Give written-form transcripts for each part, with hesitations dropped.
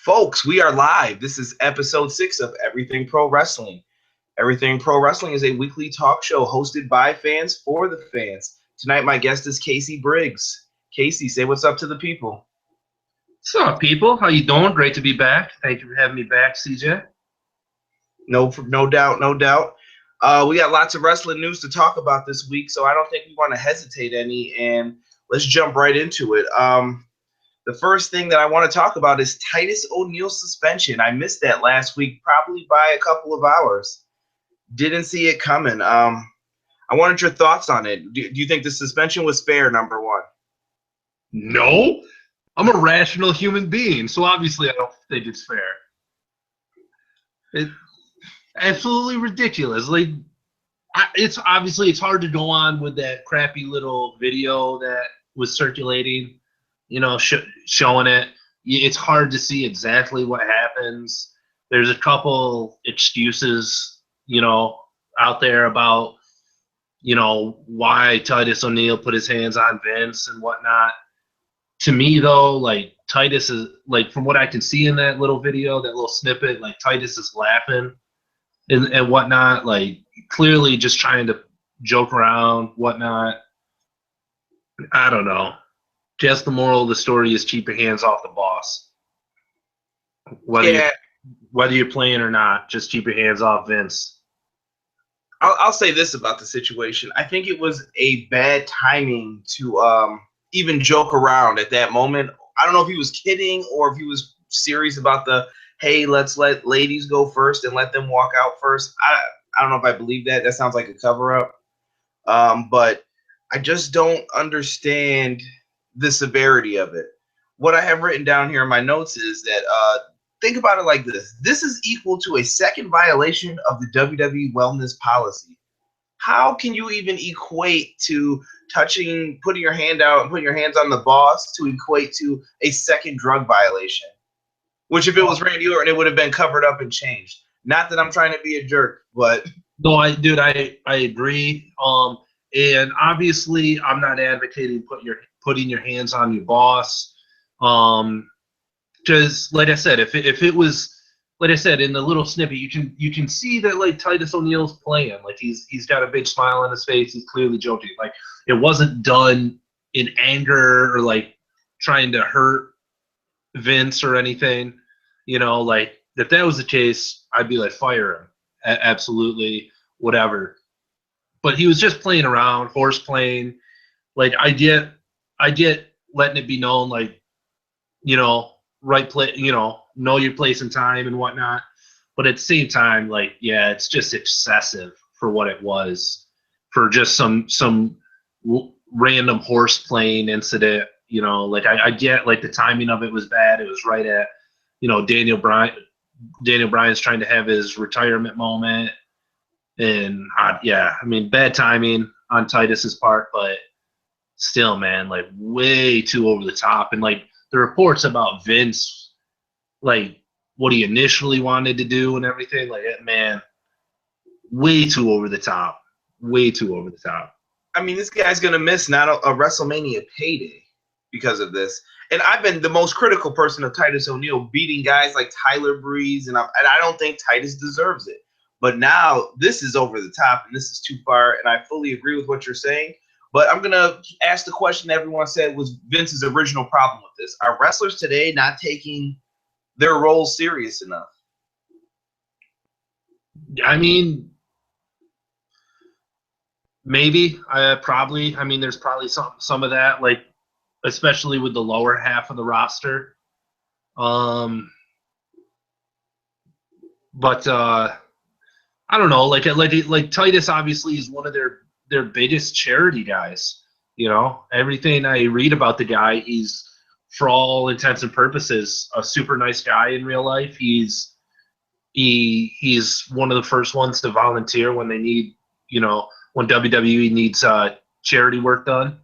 Folks, we are live. This is episode 6 of Everything Pro Wrestling. Everything Pro Wrestling is a weekly talk show hosted by fans for the fans. Tonight, my guest is Casey Briggs. Casey, say what's up to the people. What's up, people? How you doing? Great to be back. Thank you for having me back, CJ. No doubt. We got lots of wrestling news to talk about this week, so I don't think we want to hesitate any, and let's jump right into it. The first thing that I want to talk about is Titus O'Neil's suspension. I missed that last week, probably by a couple of hours. Didn't see it coming. I wanted your thoughts on it. Do you think the suspension was fair, number one? No. I'm a rational human being, so obviously I don't think it's fair. It's absolutely ridiculous. It's hard to go on with that crappy little video that was circulating. Showing it. It's hard to see exactly what happens. There's a couple excuses, out there about, why Titus O'Neil put his hands on Vince and whatnot. To me, though, Titus is, from what I can see in that little video, that little snippet, Titus is laughing and whatnot, clearly just trying to joke around, whatnot. I don't know. Just the moral of the story is keep your hands off the boss. Whether you're playing or not, just keep your hands off Vince. I'll say this about the situation. I think it was a bad timing to even joke around at that moment. I don't know if he was kidding or if he was serious about hey, let's let ladies go first and let them walk out first. I don't know if I believe that. That sounds like a cover-up. But I just don't understand the severity of it. What I have written down here in my notes is that think about it like this. This is equal to a second violation of the WWE wellness policy. How can you even equate to putting your hand out and putting your hands on the boss to equate to a second drug violation? Which if it was Randy Orton, it would have been covered up and changed. Not that I'm trying to be a jerk, but no, I agree. And obviously I'm not advocating putting your hands on your boss. Because like I said, if it was, like I said, in the little snippet, you can see that Titus O'Neil's playing. He's got a big smile on his face. He's clearly joking. It wasn't done in anger or trying to hurt Vince or anything. If that was the case, I'd be fire him. Absolutely, whatever. But he was just playing around, horse playing. I get letting it be known, right play, know your place and time and whatnot. But at the same time, it's just excessive for what it was, for just some random horse playing incident. I get the timing of it was bad. It was right at, Daniel Bryan's trying to have his retirement moment. And bad timing on Titus's part, but still, man, way too over the top. And the reports about Vince, what he initially wanted to do and everything, man, way too over the top. Way too over the top. I mean, this guy's gonna miss not a WrestleMania payday because of this. And I've been the most critical person of Titus O'Neil, beating guys like Tyler Breeze, and I don't think Titus deserves it. But now this is over the top and this is too far, and I fully agree with what you're saying. But I'm going to ask the question that everyone said was Vince's original problem with this. Are wrestlers today not taking their roles serious enough? I mean, maybe. Probably. I mean, there's probably some of that, especially with the lower half of the roster. But I don't know, like Titus obviously is one of their biggest charity guys. Everything I read about the guy, he's, for all intents and purposes, a super nice guy in real life. He's one of the first ones to volunteer when they need, when WWE needs charity work done.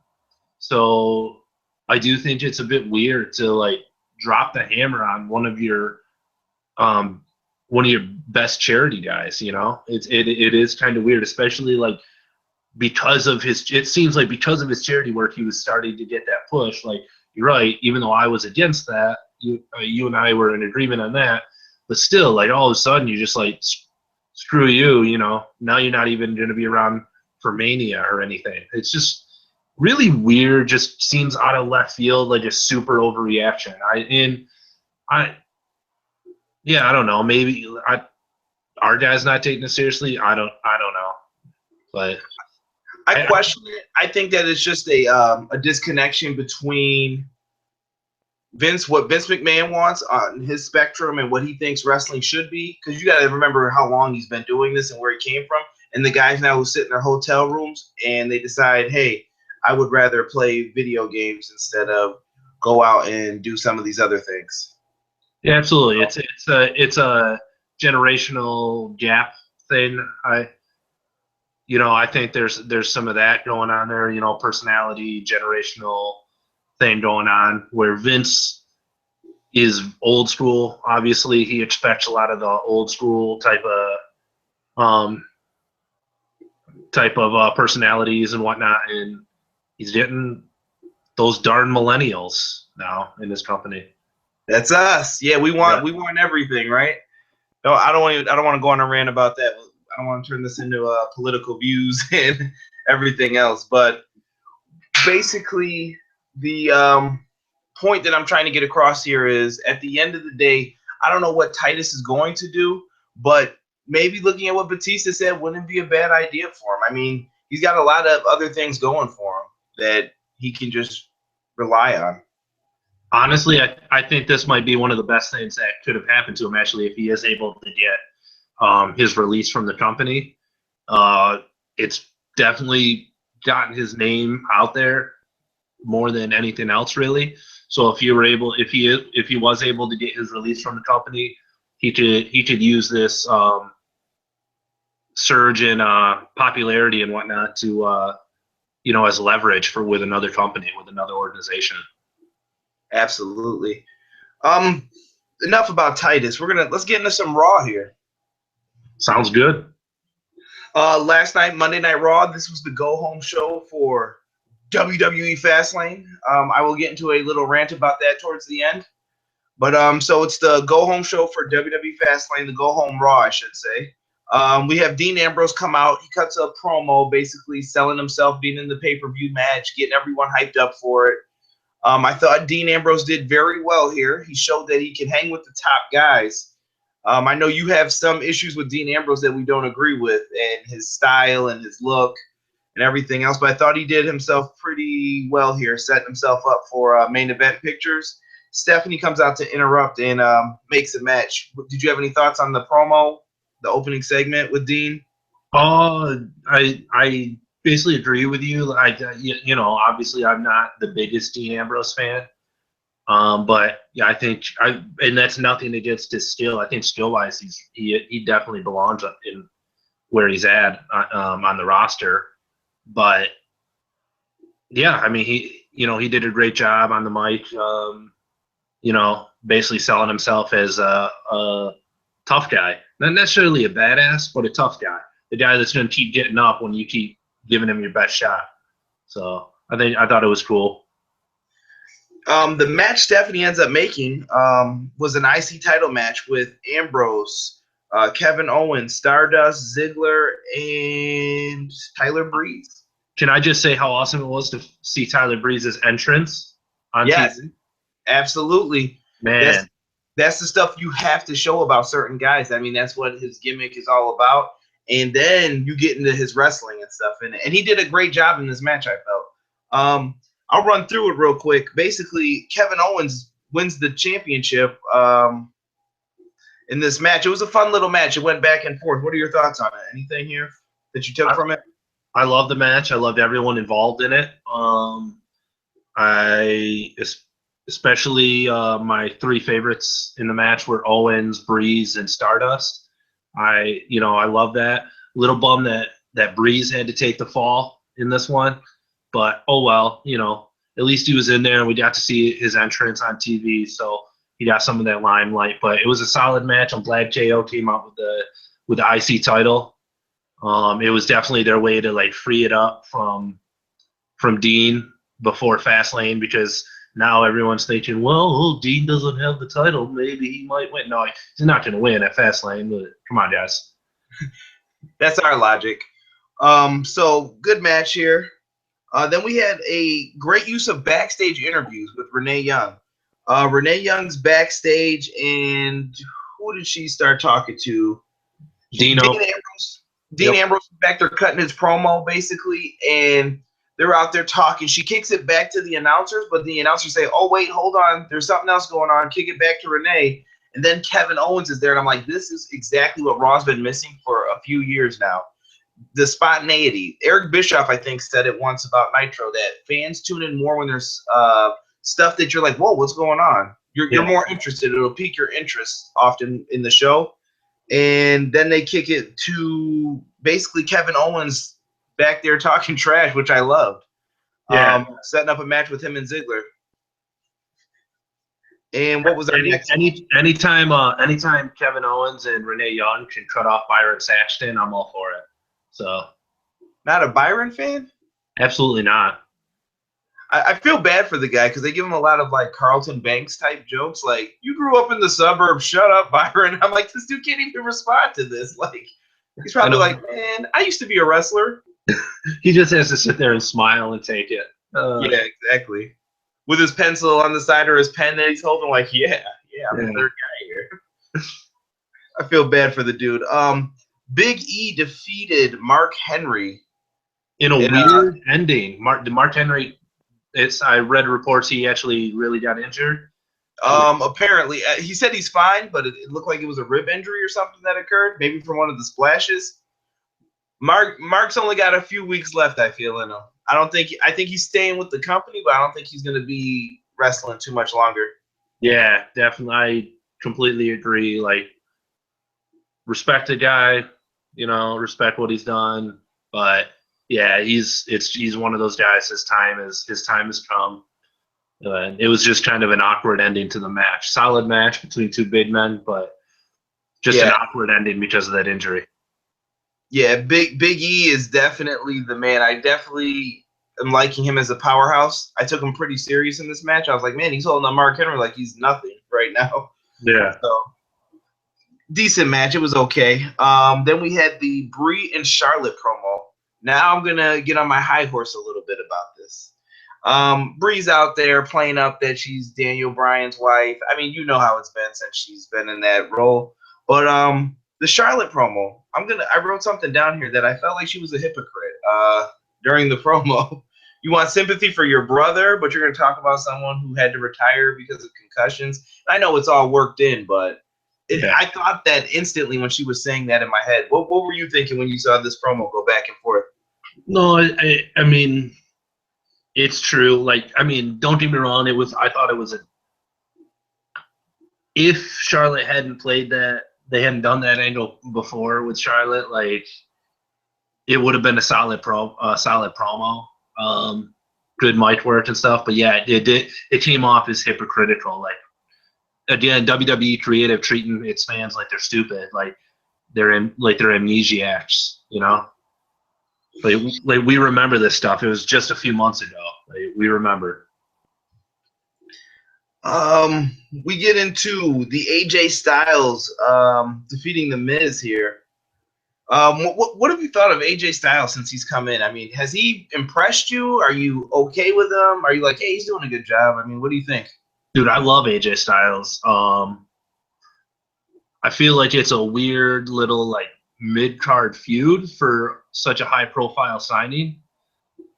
So I do think it's a bit weird to drop the hammer on one of your best charity guys. It is kind of weird, especially because of it seems like because of his charity work, he was starting to get that push. You're right, even though I was against that, you and I were in agreement on that. But still, like all of a sudden, you just like screw you. You know, now you're not even going to be around for Mania or anything. It's just really weird. Just seems out of left field, like a super overreaction. Yeah, I don't know. Maybe our guy's not taking it seriously. I don't know. But I question it. I think that it's just a disconnection between what Vince McMahon wants on his spectrum and what he thinks wrestling should be. Because you got to remember how long he's been doing this and where he came from. And the guys now who sit in their hotel rooms and they decide, hey, I would rather play video games instead of go out and do some of these other things. Yeah, absolutely. It's a generational gap thing. I think there's some of that going on there. You know, personality, generational thing going on where Vince is old school. Obviously, he expects a lot of the old school type of personalities and whatnot, and he's getting those darn millennials now in this company. That's us. Yeah, we want everything, right? No, I don't want to go on a rant about that. I don't want to turn this into political views and everything else. But basically, the point that I'm trying to get across here is, at the end of the day, I don't know what Titus is going to do, but maybe looking at what Batista said wouldn't be a bad idea for him. I mean, he's got a lot of other things going for him that he can just rely on. Honestly, I think this might be one of the best things that could have happened to him, actually, if he is able to get his release from the company. It's definitely gotten his name out there more than anything else, really. So if he was able to get his release from the company, he could use this surge in popularity and whatnot to as leverage with another company, with another organization. Absolutely. Enough about Titus. Let's get into some Raw here. Sounds good. Last night, Monday Night Raw, this was the go-home show for WWE Fastlane. I will get into a little rant about that towards the end. But so it's the go-home show for WWE Fastlane, the go-home Raw, I should say. We have Dean Ambrose come out. He cuts a promo, basically selling himself, being in the pay-per-view match, getting everyone hyped up for it. I thought Dean Ambrose did very well here. He showed that he can hang with the top guys. I know you have some issues with Dean Ambrose that we don't agree with, and his style and his look and everything else, but I thought he did himself pretty well here, setting himself up for main event pictures. Stephanie comes out to interrupt and makes a match. Did you have any thoughts on the promo, the opening segment with Dean? I basically agree with you. Obviously I'm not the biggest Dean Ambrose fan. But yeah, I think and that's nothing against his skill. I think skill-wise, he definitely belongs in where he's at on the roster. But yeah, I mean, he did a great job on the mic. Basically selling himself as a tough guy, not necessarily a badass, but a tough guy. The guy that's going to keep getting up when you keep giving him your best shot. So I thought it was cool. The match Stephanie ends up making was an IC title match with Ambrose, Kevin Owens, Stardust, Ziggler, and Tyler Breeze. Can I just say how awesome it was to see Tyler Breeze's entrance on TV? Absolutely. Man. That's the stuff you have to show about certain guys. I mean, that's what his gimmick is all about. And then you get into his wrestling and stuff in it. And he did a great job in this match, I felt. I'll run through it real quick. Basically, Kevin Owens wins the championship in this match. It was a fun little match. It went back and forth. What are your thoughts on it? Anything here that you took from it? I love the match. I loved everyone involved in it. Especially my three favorites in the match were Owens, Breeze, and Stardust. I love that. Little bum that Breeze had to take the fall in this one. But, oh well, at least he was in there and we got to see his entrance on TV, so he got some of that limelight. But it was a solid match. I'm glad KO came out with the IC title. It was definitely their way to free it up from Dean before Fastlane, because now everyone's thinking, well, Dean doesn't have the title. Maybe he might win. No, he's not going to win at Fastlane. But come on, guys. That's our logic. So good match here. Then we had a great use of backstage interviews with Renee Young. Renee Young's backstage, and who did she start talking to? Dean Ambrose. Dean Ambrose was back there cutting his promo, basically, and they're out there talking. She kicks it back to the announcers, but the announcers say, oh, wait, hold on. There's something else going on. Kick it back to Renee. And then Kevin Owens is there, and I'm like, this is exactly what Raw's been missing for a few years now. The spontaneity. Eric Bischoff, I think, said it once about Nitro that fans tune in more when there's stuff that you're like, whoa, what's going on? You're more interested. It'll pique your interest often in the show. And then they kick it to basically Kevin Owens back there talking trash, which I loved. Yeah. Setting up a match with him and Ziggler. And what was our next? Anytime Kevin Owens and Renee Young can cut off Byron Saxton, I'm all for it. So, not a Byron fan? Absolutely not. I feel bad for the guy because they give him a lot of like Carlton Banks type jokes, like "You grew up in the suburbs, shut up, Byron." I'm like, this dude can't even respond to this. Like, he's probably like, "Man, I used to be a wrestler." He just has to sit there and smile and take it. Yeah, exactly. With his pencil on the side or his pen that he's holding, like, yeah, I'm the third guy here. I feel bad for the dude. Big E defeated Mark Henry in a weird ending. Mark Henry. I read reports he actually really got injured. Apparently, he said he's fine, but it looked like it was a rib injury or something that occurred, maybe from one of the splashes. Mark's only got a few weeks left, I feel, in him. I think he's staying with the company, but I don't think he's going to be wrestling too much longer. Yeah, definitely. I completely agree. Like, respect the guy, respect what he's done, but yeah, he's one of those guys. His time has come. And it was just kind of an awkward ending to the match. Solid match between two big men, but just an awkward ending because of that injury. Yeah, Big E is definitely the man. I definitely am liking him as a powerhouse. I took him pretty serious in this match. I was like, man, he's holding on Mark Henry like he's nothing right now. Yeah. So decent match. It was okay. Then we had the Brie and Charlotte promo. Now I'm gonna get on my high horse a little bit about this. Brie's out there playing up that she's Daniel Bryan's wife. I mean, you know how it's been since she's been in that role. But the Charlotte promo, I wrote something down here that I felt like she was a hypocrite during the promo. You want sympathy for your brother, but you're going to talk about someone who had to retire because of concussions. I know it's all worked in, but I thought that instantly when she was saying that in my head. What were you thinking when you saw this promo go back and forth? No, I mean, it's true. Like, I mean, don't get me wrong. I thought it was if Charlotte hadn't played that, they hadn't done that angle before with Charlotte, like, it would have been a solid promo. Good mic work and stuff. But yeah, it came off as hypocritical. Like, again, WWE creative treating its fans like they're stupid, like they're amnesiacs, Like we remember this stuff. It was just a few months ago. Like, we remember. We get into the AJ Styles defeating The Miz here. What have you thought of AJ Styles since he's come in? I mean, has he impressed you? Are you okay with him? Are you like, hey, he's doing a good job? I mean, what do you think? Dude, I love AJ Styles. I feel like it's a weird little like mid-card feud for such a high-profile signing,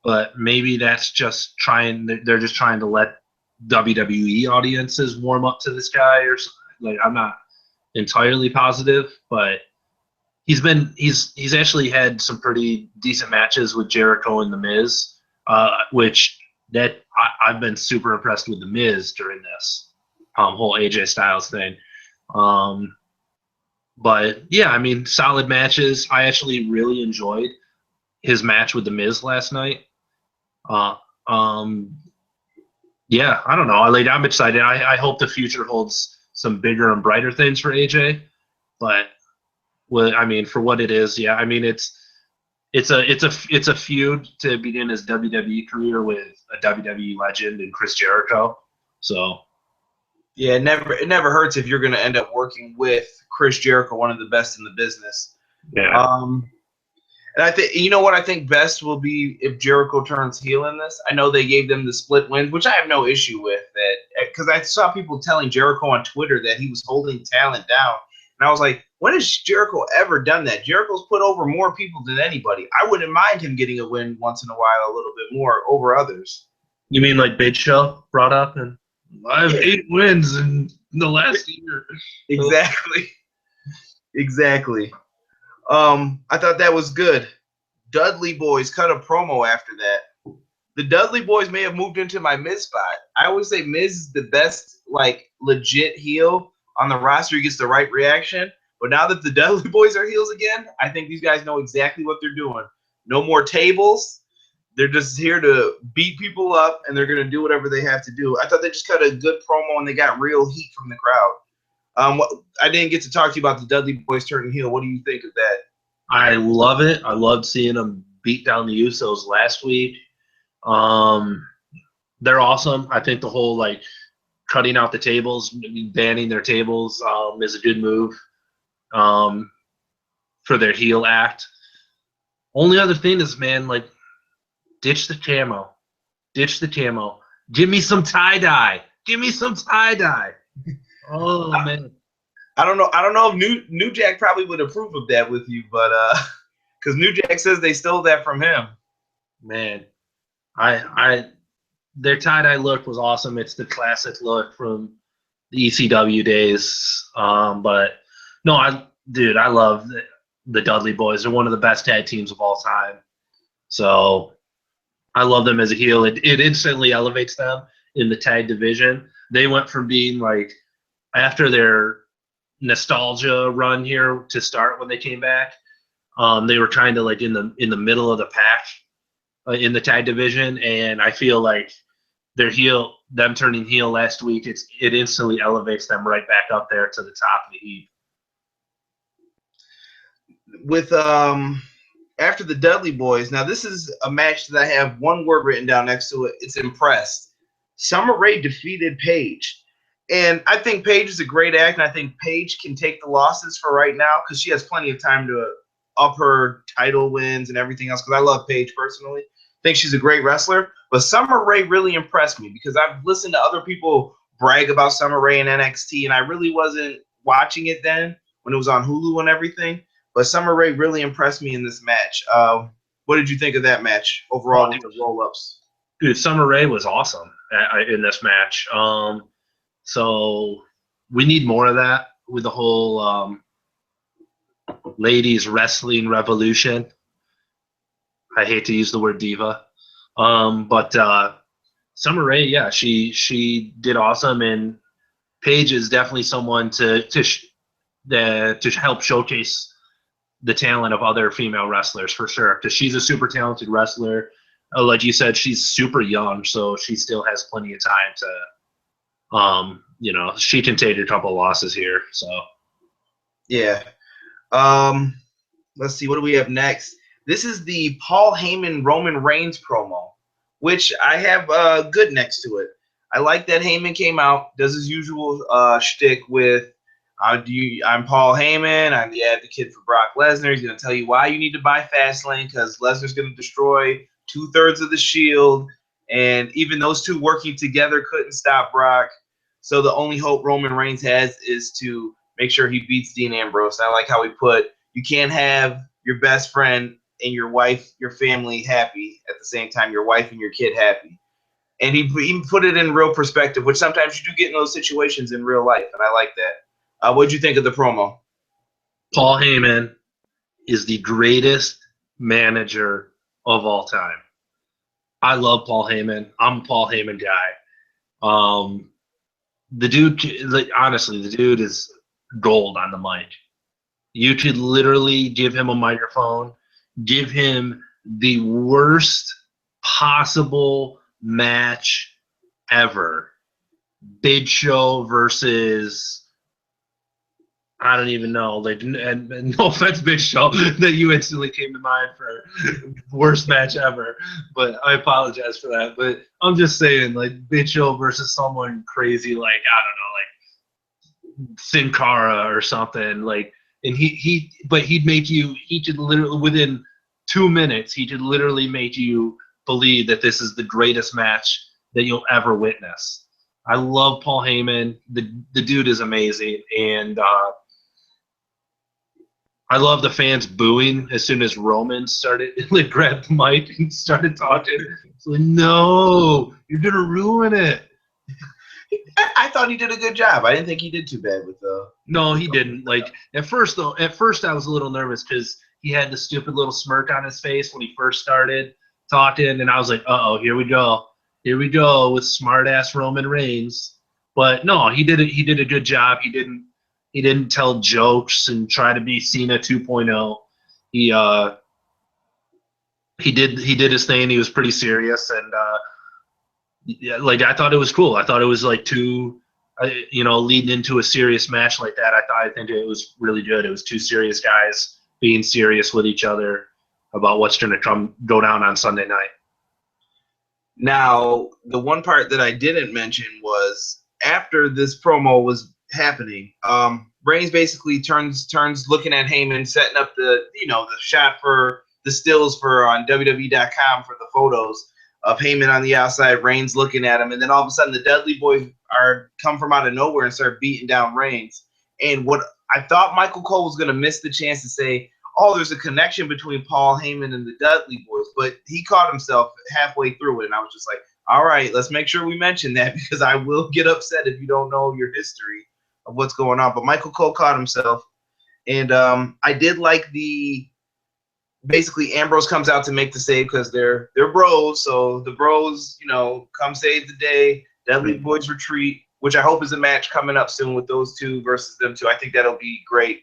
but maybe that's just they're just trying to let WWE audiences warm up to this guy or something. Like, I'm not entirely positive, but he's actually had some pretty decent matches with Jericho and The Miz, which I've been super impressed with The Miz during this whole AJ Styles thing. But yeah, I mean, solid matches. I actually really enjoyed his match with The Miz last night. Yeah, I don't know. I'm excited. I hope the future holds some bigger and brighter things for AJ. But for what it is, yeah. I mean, it's a feud to begin his WWE career with a WWE legend and Chris Jericho. So Yeah, it never hurts if you're going to end up working with Chris Jericho, one of the best in the business. yeah, Um, and I think you know what I think best will be if Jericho turns heel in this. I know they gave them the split win, which I have no issue with that because I saw people telling Jericho on Twitter that he was holding talent down, and I was like, when has Jericho ever done that? Jericho's put over more people than anybody. I wouldn't mind him getting a win once in a while, a little bit more over others. you mean like Big Show brought up, and I have Yeah, 8 wins in the last year. exactly, exactly. I thought that was good. Dudley Boys cut a promo after that. The Dudley Boys may have moved into my Miz spot. I always say Miz is the best, like, legit heel on the roster. He gets the right reaction. But now that the Dudley Boys are heels again, I think these guys know exactly what they're doing. No more tables. They're just here to beat people up, and they're going to do whatever they have to do. I thought they just cut a good promo, and they got real heat from the crowd. I didn't get to talk to you about the Dudley Boys turning heel. What do you think of that? I love it. I loved seeing them beat down the Usos last week. They're awesome. I think the whole like cutting out the tables, banning their tables, is a good move for their heel act. Only other thing is, man, like ditch the camo, ditch the camo. Give me some tie dye. Give me some tie dye. Oh man, I don't know. I don't know if New Jack probably would approve of that with you, but because New Jack says they stole that from him. man, I their tie dye look was awesome. It's the classic look from the ECW days. But no, I love the Dudley Boys. They're one of the best tag teams of all time. So I love them as a heel. It instantly elevates them in the tag division. They went from being like after their nostalgia run here to start when they came back. They were kind of like in the middle of the pack in the tag division, and I feel like them turning heel last week, it instantly elevates them right back up there to the top of the heap. With after the Dudley Boys, now this is a match that I have one word written down next to it. It's impressed. Summer Rae defeated Paige. And I think Paige is a great act, and I think Paige can take the losses for right now because she has plenty of time to up her title wins and everything else. Because I love Paige personally. I think she's a great wrestler. But Summer Rae really impressed me because I've listened to other people brag about Summer Rae and NXT, and I really wasn't watching it then when it was on Hulu and everything. But Summer Rae really impressed me in this match. What did you think of that match overall with the roll-ups? Dude, Summer Rae was awesome in this match. So we need more of that with the whole ladies wrestling revolution. I hate to use the word diva, but Summer Rae, yeah, she did awesome, and Paige is definitely someone to help showcase the talent of other female wrestlers for sure, because she's a super talented wrestler. Like you said, she's super young, so she still has plenty of time to, she can take a couple losses here. So Yeah. Let's see, what do we have next? This is the Paul Heyman Roman Reigns promo, which I have good next to it. I like that Heyman came out, does his usual shtick with, I'm Paul Heyman, I'm the advocate for Brock Lesnar. He's going to tell you why you need to buy Fastlane because Lesnar's going to destroy 2/3 of the Shield, and even those two working together couldn't stop Brock. So the only hope Roman Reigns has is to make sure he beats Dean Ambrose. I like how he put, you can't have your best friend and your wife, your family happy at the same time, your wife and your kid happy. And he even put it in real perspective, which sometimes you do get in those situations in real life, and I like that. What'd you think of the promo? Paul Heyman is the greatest manager of all time. I love Paul Heyman. I'm a Paul Heyman guy. The dude, honestly, the dude is gold on the mic. You could literally give him a microphone, give him the worst possible match ever. Big Show versus I don't even know. Like, and no offense, Big Show, that you instantly came to mind for worst match ever. But I apologize for that. But I'm just saying, like, Big Show versus someone crazy, like, I don't know, like Sin Cara or something. Like, and but he'd make you. He could literally within 2 minutes, he could literally make you believe that this is the greatest match that you'll ever witness. I love Paul Heyman. The dude is amazing, and I love the fans booing as soon as Roman started, like, grabbed the mic and started talking. It's like, no, you're gonna ruin it. I thought he did a good job. I didn't think he did too bad with the. No, he didn't. Like, at first I was a little nervous because he had the stupid little smirk on his face when he first started talking, and I was like, uh-oh, here we go with smart ass Roman Reigns. But no, he did a good job. He didn't tell jokes and try to be Cena 2.0. He did his thing. He was pretty serious, and yeah, like, I thought it was cool. I thought it was like leading into a serious match like that. I think it was really good. It was two serious guys being serious with each other about what's going to go down on Sunday night. Now, the one part that I didn't mention was after this promo was happening, Reigns basically turns looking at Heyman, setting up the shot for the stills for on WWE.com for the photos of Heyman on the outside, Reigns looking at him, and then all of a sudden the Dudley Boys come from out of nowhere and start beating down Reigns. And what I thought Michael Cole was going to miss the chance to say, oh, there's a connection between Paul Heyman and the Dudley Boys, but he caught himself halfway through it, and I was just like, all right, let's make sure we mention that because I will get upset if you don't know your history of what's going on. But Michael Cole caught himself, and I did like basically Ambrose comes out to make the save because they're bros, so the bros, come save the day. Dudley Boys retreat, which I hope is a match coming up soon with those two versus them two. I think that'll be great.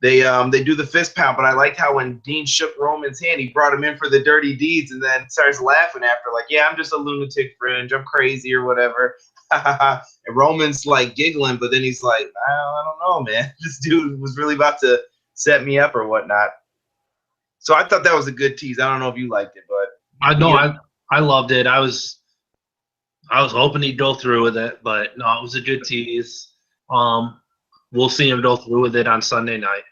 They do the fist pound, but I liked how when Dean shook Roman's hand, he brought him in for the dirty deeds and then starts laughing after, like, yeah, I'm just a lunatic fringe, I'm crazy or whatever. And Roman's like giggling, but then he's like, I don't know, man. This dude was really about to set me up or whatnot. So I thought that was a good tease. I don't know if you liked it, but I loved it. I was hoping he'd go through with it, but no, it was a good tease. We'll see him go through with it on Sunday night.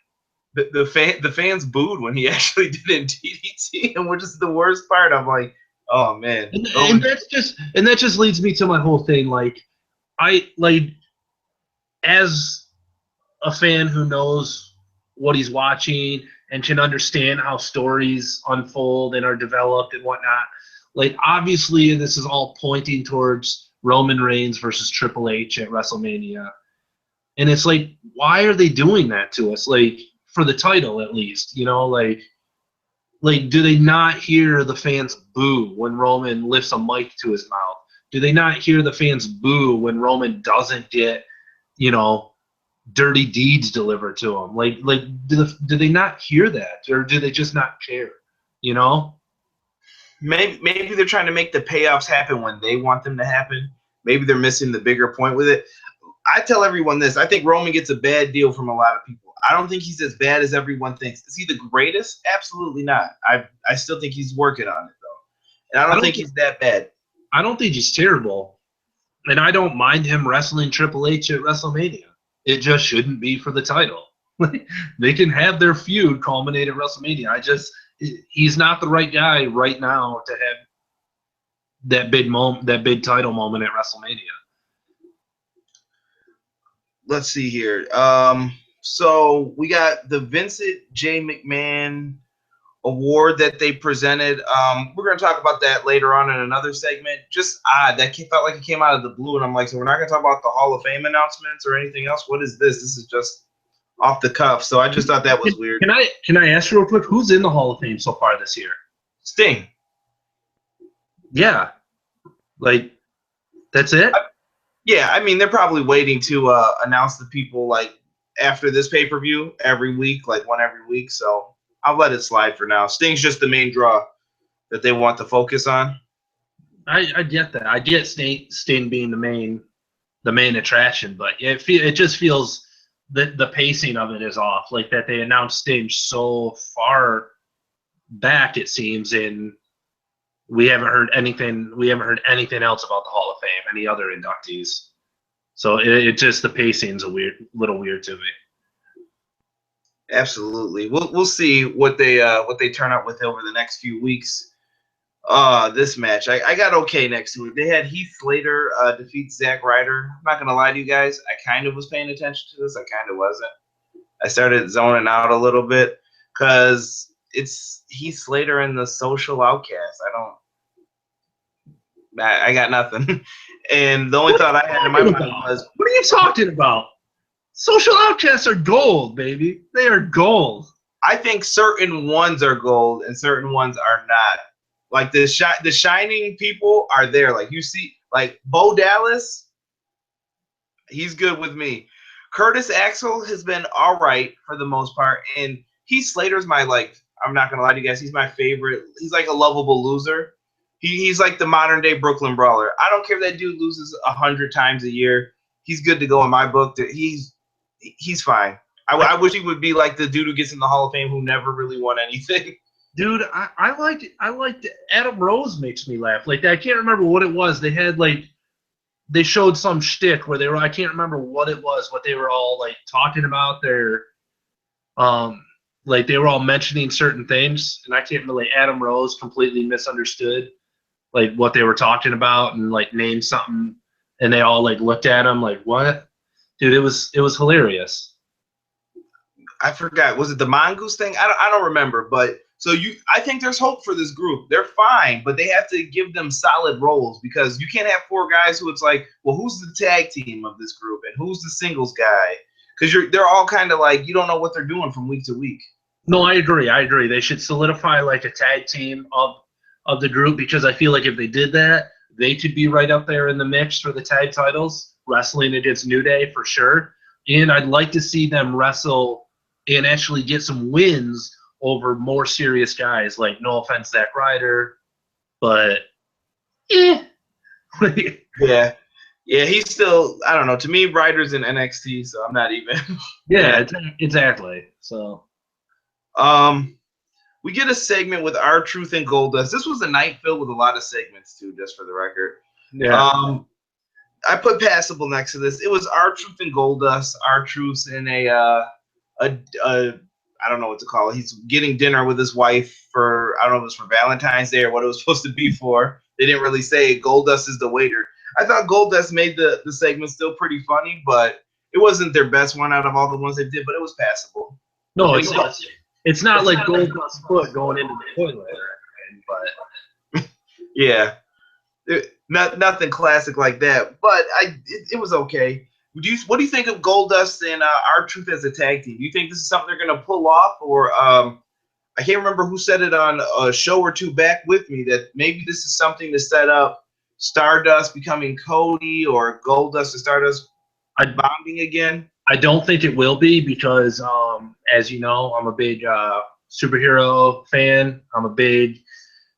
The fans booed when he actually did it in DDT, and which is the worst part. I'm like, oh man. And that just leads me to my whole thing. Like, as a fan who knows what he's watching and can understand how stories unfold and are developed and whatnot, like, obviously this is all pointing towards Roman Reigns versus Triple H at WrestleMania. And it's like, why are they doing that to us? Like, for the title, at least, like, do they not hear the fans boo when Roman lifts a mic to his mouth? Do they not hear the fans boo when Roman doesn't get, dirty deeds delivered to him? Like, do they not hear that, or do they just not care? Maybe they're trying to make the payoffs happen when they want them to happen. Maybe they're missing the bigger point with it. I tell everyone this. I think Roman gets a bad deal from a lot of people. I don't think he's as bad as everyone thinks. Is he the greatest? Absolutely not. I still think he's working on it, though. And I don't think he's that bad. I don't think he's terrible. And I don't mind him wrestling Triple H at WrestleMania. It just shouldn't be for the title. They can have their feud culminate at WrestleMania. He's not the right guy right now to have that big title moment at WrestleMania. Let's see here. So we got the Vincent J. McMahon award that they presented. We're going to talk about that later on in another segment. Just odd. That felt like it came out of the blue, and I'm like, so we're not going to talk about the Hall of Fame announcements or anything else? What is this? This is just off the cuff. So I just thought that was weird. Can I ask you real quick, who's in the Hall of Fame so far this year? Sting. Yeah. Like, that's it? Yeah, I mean, they're probably waiting to announce the people, like, after this pay-per-view every week, like one every week. So I'll let it slide for now. Sting's just the main draw that they want to focus on. I get that. I get Sting being the main attraction, but it just feels the pacing of it is off. Like that they announced Sting so far back, it seems, and we haven't heard anything. We haven't heard anything else about the Hall of Fame, any other inductees. So it just the pacing's a little weird to me. Absolutely. We'll see what they turn up with over the next few weeks. This match, I got okay next to it. They had Heath Slater defeat Zack Ryder. I'm not gonna lie to you guys, I kind of was paying attention to this. I kind of wasn't. I started zoning out a little bit because it's Heath Slater and the Social Outcast. I got nothing. And the only thought I had in my mind was, what are you talking about? Social Outcasts are gold, baby. They are gold. I think certain ones are gold and certain ones are not. Like the shining people are there. Like you see, like Bo Dallas, he's good with me. Curtis Axel has been all right for the most part, and Heath Slater's my I'm not gonna lie to you guys, he's my favorite. He's like a lovable loser. He's like the modern day Brooklyn Brawler. I don't care if that dude loses 100 times a year. He's good to go in my book. He's fine. I wish he would be like the dude who gets in the Hall of Fame who never really won anything. Dude, I liked Adam Rose makes me laugh. Like I can't remember what it was. They had they showed some shtick where I can't remember what it was, what they were all talking about. Their they were all mentioning certain things, and I can't remember. Adam Rose completely misunderstood what they were talking about and named something, and they all looked at him like, what? Dude, it was hilarious. I forgot. Was it the Mongoose thing? I don't remember. But I think there's hope for this group. They're fine, but they have to give them solid roles because you can't have 4 guys who it's well, who's the tag team of this group and who's the singles guy? Because they're all kind of you don't know what they're doing from week to week. No, I agree. They should solidify a tag team of the group because I feel if they did that, they could be right up there in the mix for the tag titles, wrestling against New Day for sure. And I'd like to see them wrestle and actually get some wins over more serious guys. No offense, Zack Ryder, but yeah. Yeah, he's still, I don't know. To me, Ryder's in NXT, so I'm not even. Yeah, exactly. So, we get a segment with R-Truth and Goldust. This was a night filled with a lot of segments too, just for the record. Yeah. I put passable next to this. It was R-Truth and Goldust. R-Truth's in a I don't know what to call it. He's getting dinner with his wife for, I don't know if it was for Valentine's Day or what it was supposed to be for. They didn't really say. Goldust is the waiter. I thought Goldust made the segment still pretty funny, but it wasn't their best one out of all the ones they did, but it was passable. No, it's not like Goldust's foot going into the toilet or anything, but yeah. Nothing classic like that, but it was okay. What do you think of Goldust and R-Truth as a tag team? Do you think this is something they're going to pull off, or I can't remember who said it on a show or two back with me that maybe this is something to set up Stardust becoming Cody or Goldust and Stardust bonding again? I don't think it will be because, as you know, I'm a big superhero fan. I'm a big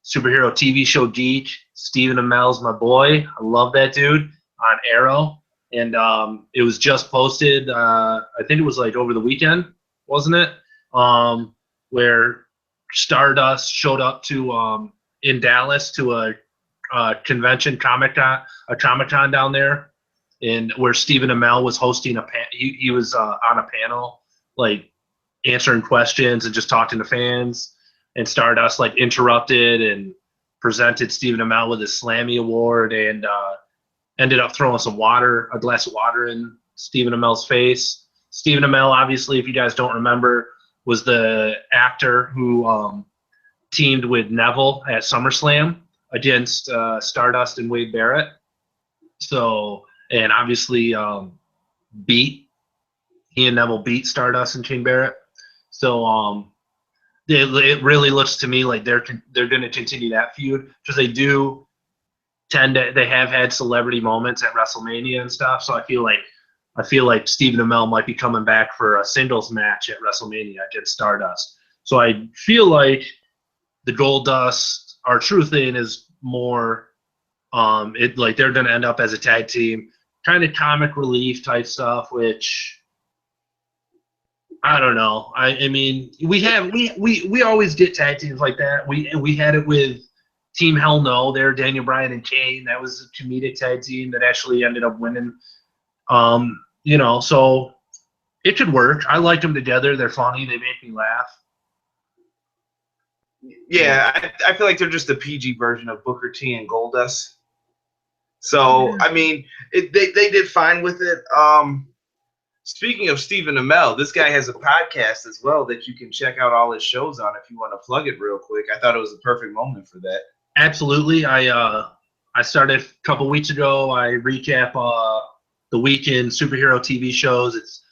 superhero TV show geek. Stephen Amell's my boy. I love that dude on Arrow. And it was just posted, I think it was over the weekend, wasn't it? Where Stardust showed up to in Dallas to a convention, Comic-Con down there, and where Stephen Amell was hosting he was on a panel, answering questions and just talking to fans. And Stardust interrupted and presented Stephen Amell with his Slammy Award and ended up throwing a glass of water in Stephen Amell's face. Stephen Amell, obviously, if you guys don't remember, was the actor who teamed with Neville at SummerSlam against Stardust and Wade Barrett. So, and obviously he and Neville beat Stardust and Shane Barrett. So it really looks to me like they're going to continue that feud because they have had celebrity moments at WrestleMania and stuff. So I feel like Stephen Amell might be coming back for a singles match at WrestleMania against Stardust. So I feel like the Goldust R-Truth thing is more they're going to end up as a tag team, kind of comic relief type stuff, which I don't know. I mean, we always get tag teams like that. We had it with Team Hell No. There, Daniel Bryan and Kane. That was a comedic tag team that actually ended up winning. So it could work. I like them together. They're funny. They make me laugh. Yeah, I feel like they're just a PG version of Booker T and Goldust. So I mean, they did fine with it. Speaking of Stephen Amell, this guy has a podcast as well that you can check out all his shows on if you want to plug it real quick. I thought it was a perfect moment for that. Absolutely. I started a couple weeks ago. I recap the weekend superhero TV shows.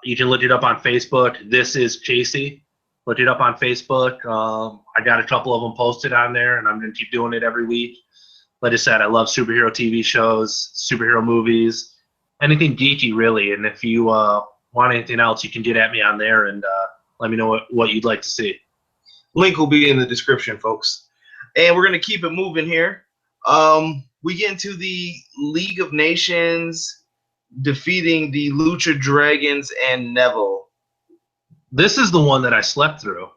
You can look it up on Facebook. This is Casey. Look it up on Facebook. I got a couple of them posted on there, and I'm going to keep doing it every week. Like I said, I love superhero TV shows, superhero movies, anything geeky, really. And if you want anything else, you can get at me on there and let me know what you'd like to see. Link will be in the description, folks. And we're going to keep it moving here. We get into the League of Nations defeating the Lucha Dragons and Neville. This is the one that I slept through.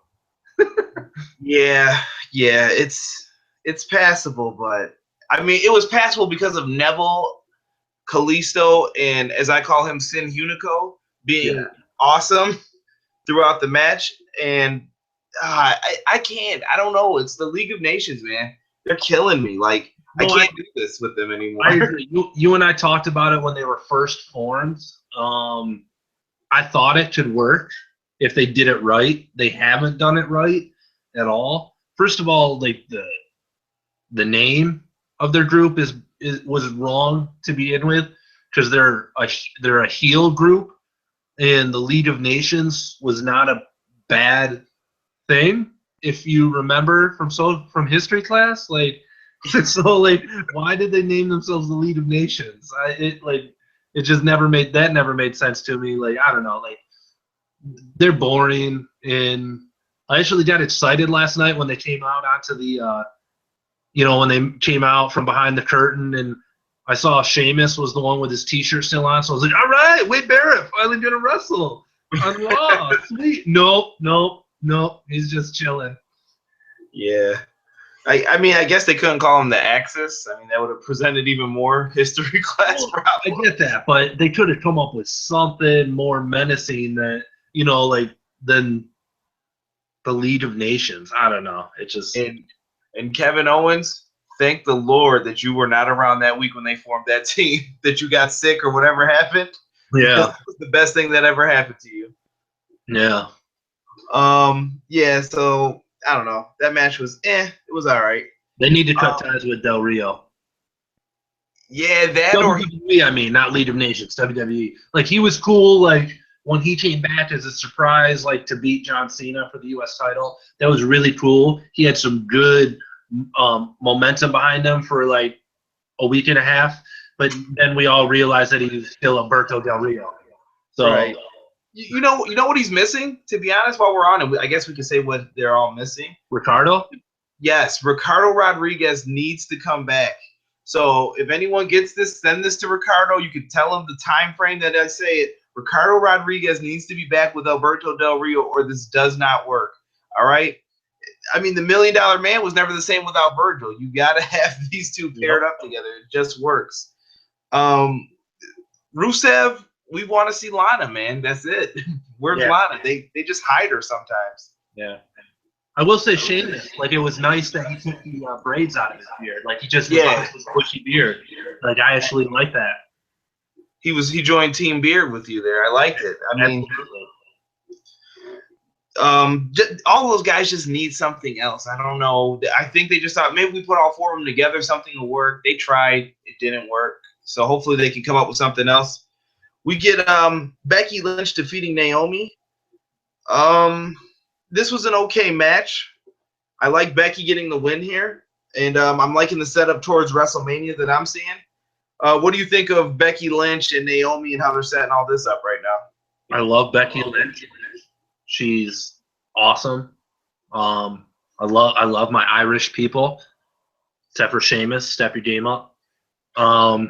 Yeah, it's passable, but I mean, it was passable because of Neville, Kalisto, and as I call him, Sin Hunico being awesome throughout the match. And I can't. I don't know. It's the League of Nations, man. They're killing me. Like, I can't do this with them anymore. I agree. You and I talked about it when they were first formed. I thought it could work if they did it right. They haven't done it right at all. First of all, like the name of their group was wrong to begin with because they're a heel group, and the League of Nations was not a bad thing if you remember from history class. Like, so like, why did they name themselves the League of Nations? It just never made sense to me. Like, I don't know, like they're boring. And I actually got excited last night when they came out onto the when they came out from behind the curtain, and I saw Sheamus was the one with his T-shirt still on. So I was like, all right, Wade Barrett finally gonna wrestle on Raw. Sweet. Nope. He's just chilling. Yeah. I mean, I guess they couldn't call him the Axis. I mean, that would have presented even more history class problems. I get that, but they could have come up with something more menacing than the League of Nations. I don't know. It just and Kevin Owens, thank the Lord that you were not around that week when they formed that team, that you got sick or whatever happened. Yeah. It was the best thing that ever happened to you. Yeah. Yeah, so I don't know. That match was it was all right. They need to cut ties with Del Rio. Yeah, that WWE, I mean, not League of Nations, WWE. Like, he was cool, like, when he came back as a surprise, like, to beat John Cena for the U.S. title. That was really cool. He had some good momentum behind him for, like, a week and a half. But then we all realized that he was still Alberto Del Rio. So, right. You know what he's missing? To be honest, while we're on it, I guess we could say what they're all missing. Ricardo? Yes, Ricardo Rodriguez needs to come back. So if anyone gets this, send this to Ricardo. You can tell him the time frame that I say it. Ricardo Rodriguez needs to be back with Alberto Del Rio, or this does not work. All right? I mean, the $1 Million Man was never the same without Virgil. You got to have these two paired up together. It just works. Rusev, we want to see Lana, man. That's it. Where's Lana? They just hide her sometimes. Yeah. I will say Sheamus, like, it was nice that he took the braids out of his beard. Like, he just was on his bushy beard. Like, I actually like that. He joined Team Beard with you there. I liked it. I mean, all those guys just need something else. I don't know. I think they just thought maybe we put all four of them together, something will work. They tried. It didn't work. So hopefully they can come up with something else. We get Becky Lynch defeating Naomi. This was an okay match. I like Becky getting the win here, and I'm liking the setup towards WrestleMania that I'm seeing. What do you think of Becky Lynch and Naomi and how they're setting all this up right now? I love Becky Lynch. She's awesome. I love my Irish people, except for Sheamus. Step your game up. I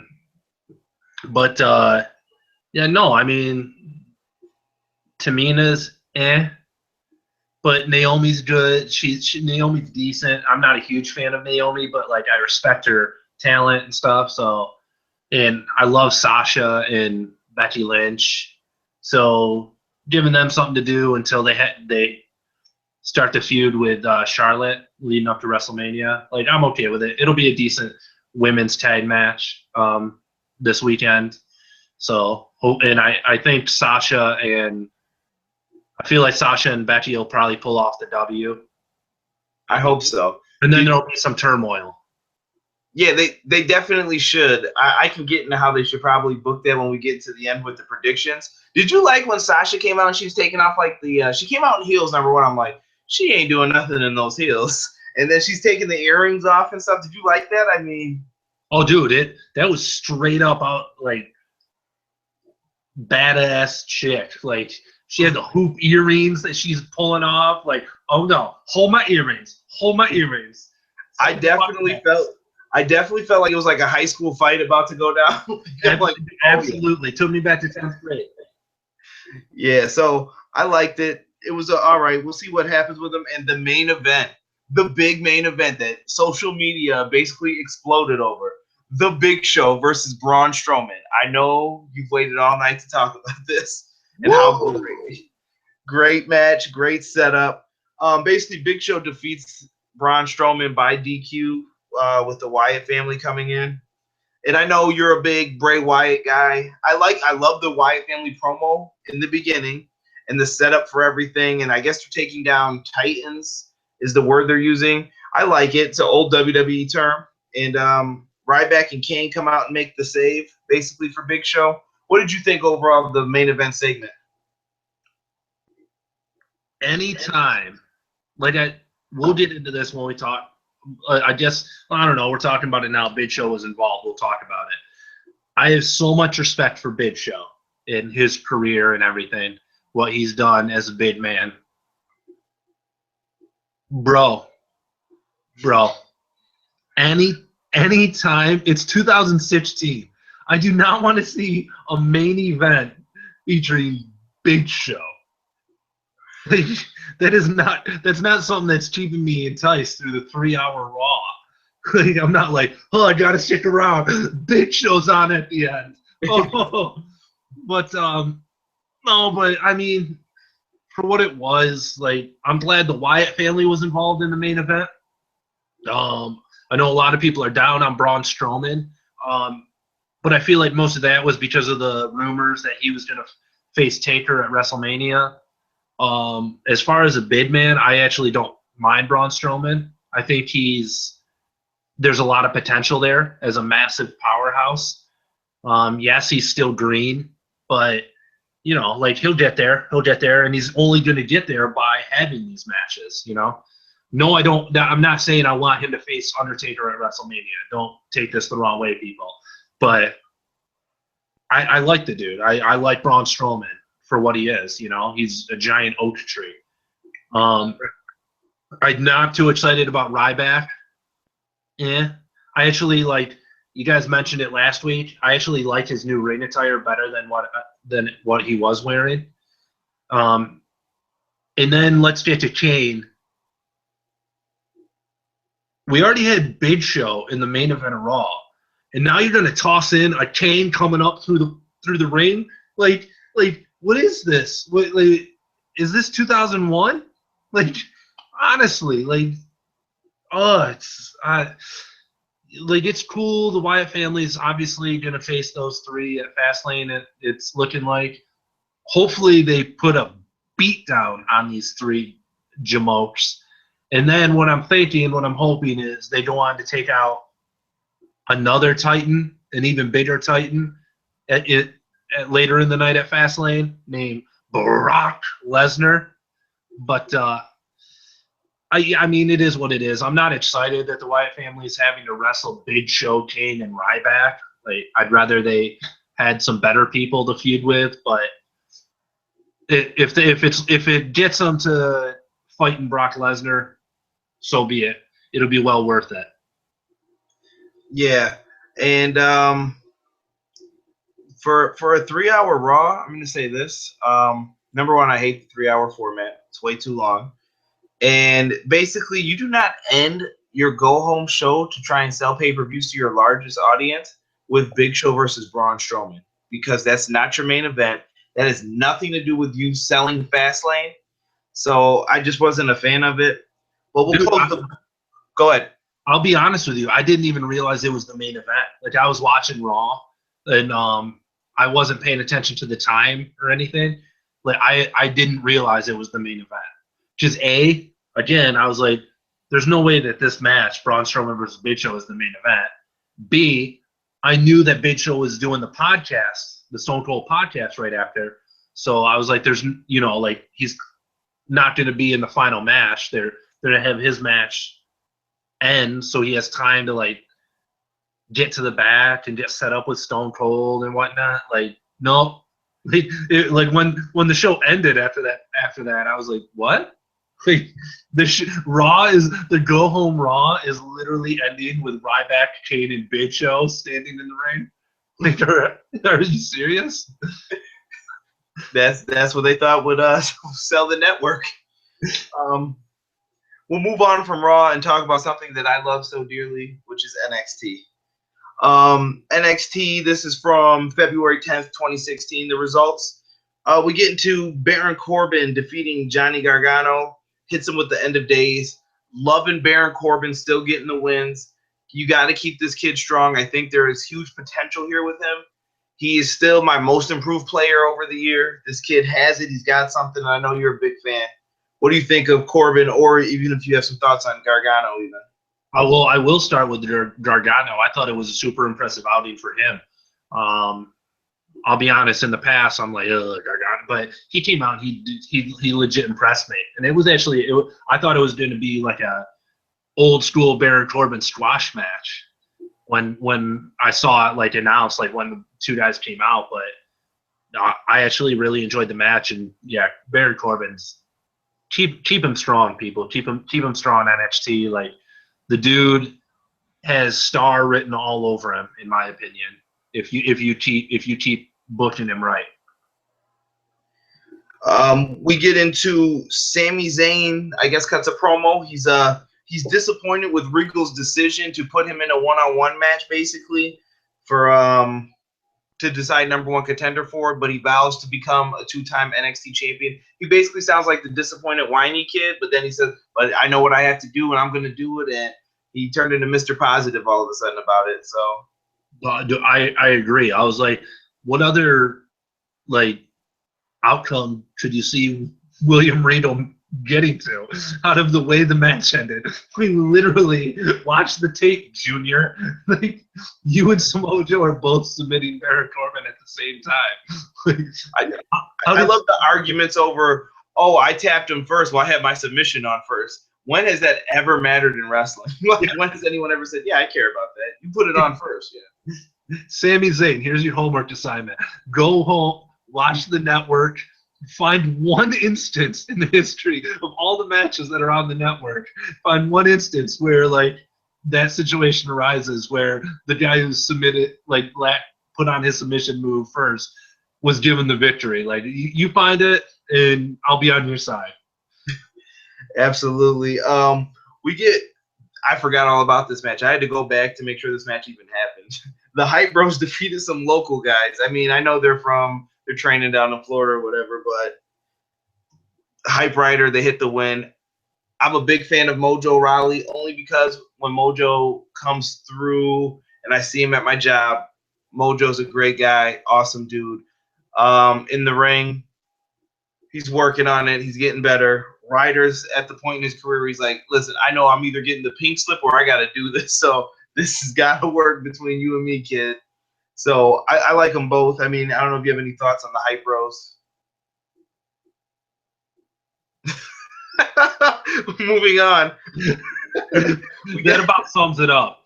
mean, Tamina's but Naomi's good. Naomi's decent. I'm not a huge fan of Naomi, but like I respect her talent and stuff. So, and I love Sasha and Becky Lynch. So giving them something to do until they start the feud with Charlotte leading up to WrestleMania. Like I'm okay with it. It'll be a decent women's tag match this weekend. So, and I think I feel like Sasha and Becky will probably pull off the W. I hope so. And then there'll be some turmoil. Yeah, they definitely should. I can get into how they should probably book that when we get to the end with the predictions. Did you like when Sasha came out and she was taking off like she came out in heels, number one. I'm like, she ain't doing nothing in those heels. And then she's taking the earrings off and stuff. Did you like that? I mean, oh, dude, that was straight up out like badass chick. Like she had the hoop earrings that she's pulling off. Like, oh no, hold my earrings. I definitely felt like it was like a high school fight about to go down. Like, absolutely. Took me back to 10th grade. Yeah, so I liked it. It was all right. We'll see what happens with them. And the main event, the big main event that social media basically exploded over, The Big Show versus Braun Strowman. I know you've waited all night to talk about this and how great match, great setup. Basically, Big Show defeats Braun Strowman by DQ with the Wyatt family coming in. And I know you're a big Bray Wyatt guy. I love the Wyatt family promo in the beginning and the setup for everything. And I guess they're taking down Titans is the word they're using. I like it. It's an old WWE term. And Ryback and Kane come out and make the save basically for Big Show. What did you think overall of the main event segment? Anytime, we'll get into this when we talk. I don't know. We're talking about it now. Big Show was involved. We'll talk about it. I have so much respect for Big Show in his career and everything, what he's done as a big man. Bro. Anytime, it's 2016. I do not want to see a main event featuring Big Show. That's not something that's keeping me enticed through the 3-hour Raw. I'm not like, oh, I gotta stick around. Big Show's on at the end. But no, but I mean, for what it was, like, I'm glad the Wyatt family was involved in the main event. I know a lot of people are down on Braun Strowman, but I feel like most of that was because of the rumors that he was gonna face Taker at WrestleMania. As far as a big man, I actually don't mind Braun Strowman. I think there's a lot of potential there as a massive powerhouse. Yes, he's still green, but like he'll get there, and he's only going to get there by having these matches. No, I don't. I'm not saying I want him to face Undertaker at WrestleMania. Don't take this the wrong way, people. But I like the dude. I like Braun Strowman for what he is. He's a giant oak tree. I'm not too excited about Ryback. I actually you guys mentioned it last week. I actually like his new ring attire better than what he was wearing. And then let's get to Kane. We already had Big Show in the main event of Raw, and now you're gonna toss in a Kane coming up through the ring. Like what is this? Is this 2001? Honestly, it's cool. The Wyatt family is obviously gonna face those three at Fastlane. It's looking like. Hopefully they put a beat down on these three jamokes. And then what I'm hoping is they go on to take out another Titan, an even bigger Titan, later in the night at Fastlane, named Brock Lesnar. But I mean, it is what it is. I'm not excited that the Wyatt family is having to wrestle Big Show, Kane, and Ryback. I'd rather they had some better people to feud with. But if it gets them to fighting Brock Lesnar, so be it. It'll be well worth it. Yeah, and for a 3-hour Raw, I'm going to say this. Number one, I hate the 3-hour format. It's way too long. And basically, you do not end your go-home show to try and sell pay-per-views to your largest audience with Big Show versus Braun Strowman, because that's not your main event. That has nothing to do with you selling Fastlane. So I just wasn't a fan of it. But we'll close the. Go ahead. I'll be honest with you. I didn't even realize it was the main event. Like, I was watching Raw, and I wasn't paying attention to the time or anything. Like, I didn't realize it was the main event. Just again, I was like, there's no way that this match, Braun Strowman versus Big Show, is the main event. B, I knew that Big Show was doing the podcast, the Stone Cold podcast right after. So I was like, there's, like, he's not going to be in the final match. They're going to have his match end, so he has time to, like, get to the back and get set up with Stone Cold and whatnot. Like, nope. Like when the show ended after that, I was like, what? Like, the go home Raw is literally ending with Ryback, Kane, and Big Show standing in the ring. Like, are you serious? That's what they thought would sell the network. We'll move on from Raw and talk about something that I love so dearly, which is NXT. NXT, this is from February 10th, 2016. The results, we get into Baron Corbin defeating Johnny Gargano, hits him with the end of days. Loving Baron Corbin, still getting the wins. You got to keep this kid strong. I think there is huge potential here with him. He is still my most improved player over the year. This kid has it. He's got something. I know you're a big fan. What do you think of Corbin, or even if you have some thoughts on Gargano even? I will start with Gargano. I thought it was a super impressive outing for him. I'll be honest, in the past, I'm like, Gargano. But he came out, he legit impressed me. And it was actually, I thought it was going to be like a old school Baron Corbin squash match when I saw it, like, announced, like, when the two guys came out. But I actually really enjoyed the match. And, yeah, Baron Corbin's, keep him strong, people. Keep him strong on NXT. Like, the dude has star written all over him, in my opinion. If you keep booking him right. We get into Sami Zayn. I guess cuts a promo. He's disappointed with Regal's decision to put him in a one-on-one match, basically, for to decide number one contender for it. But he vows to become a two-time NXT champion. He basically sounds like the disappointed, whiny kid. But then he says, "But I know what I have to do, and I'm going to do it." And he turned into Mr. Positive all of a sudden about it. So I agree. I was like, what other, like, outcome could you see William Regal getting to out of the way the match ended? We literally watched the tape, Junior. Like, you and Samoa Joe are both submitting Baron Corbin at the same time. I love the arguments over, oh, I tapped him first. Well, I had my submission on first. When has that ever mattered in wrestling? Like, when has anyone ever said, yeah, I care about that? You put it on first. Yeah. Sami Zayn, here's your homework assignment. Go home, watch the network, find one instance in the history of all the matches that are on the network. Find one instance where, like, that situation arises where the guy who submitted, like, put on his submission move first was given the victory. Like, you find it, and I'll be on your side. Absolutely. I forgot all about this match. I had to go back to make sure this match even happened. The Hype Bros defeated some local guys. I mean, I know they're training down in Florida or whatever, but Hype Rider, they hit the win. I'm a big fan of Mojo Rawley only because when Mojo comes through and I see him at my job, Mojo's a great guy, awesome dude. In the ring, he's working on it. He's getting better. Ryder's at the point in his career where he's like, listen, I know I'm either getting the pink slip or I got to do this. So this has got to work between you and me, kid. So I like them both. I mean, I don't know if you have any thoughts on the Hype Bros. Moving on. That about sums it up.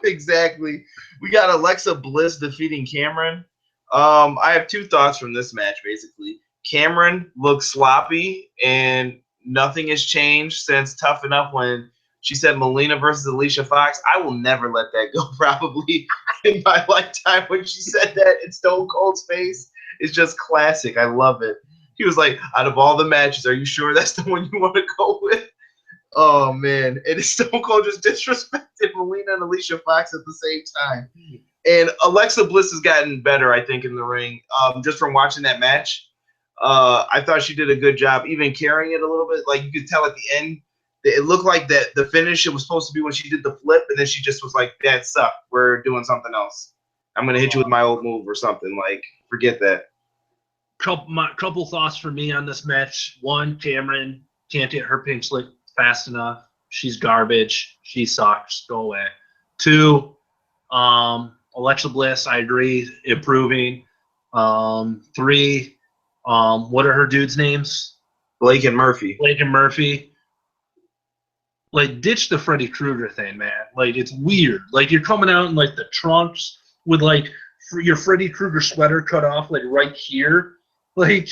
Exactly. We got Alexa Bliss defeating Cameron. I have two thoughts from this match, basically. Cameron looks sloppy, and nothing has changed since Tough Enough when she said Melina versus Alicia Fox. I will never let that go, probably, in my lifetime. When she said that in Stone Cold's face, it's just classic. I love it. He was like, out of all the matches, are you sure that's the one you want to go with? Oh man, and Stone Cold just disrespected Melina and Alicia Fox at the same time. And Alexa Bliss has gotten better, I think, in the ring. Just from watching that match, I thought she did a good job, even carrying it a little bit. Like you could tell at the end, it looked like that the finish it was supposed to be when she did the flip, and then she just was like, "That sucked. We're doing something else. I'm gonna hit you with my old move or something." Like, forget that. Couple thoughts for me on this match. One, Cameron can't get her pink slip fast enough. She's garbage. She sucks. Go away. Two, Alexa Bliss, I agree, improving. Three, what are her dudes' names? Blake and Murphy. Blake and Murphy. Like, ditch the Freddy Krueger thing, man. Like, it's weird. Like, you're coming out in, like, the trunks with, like, your Freddy Krueger sweater cut off, like, right here. Like,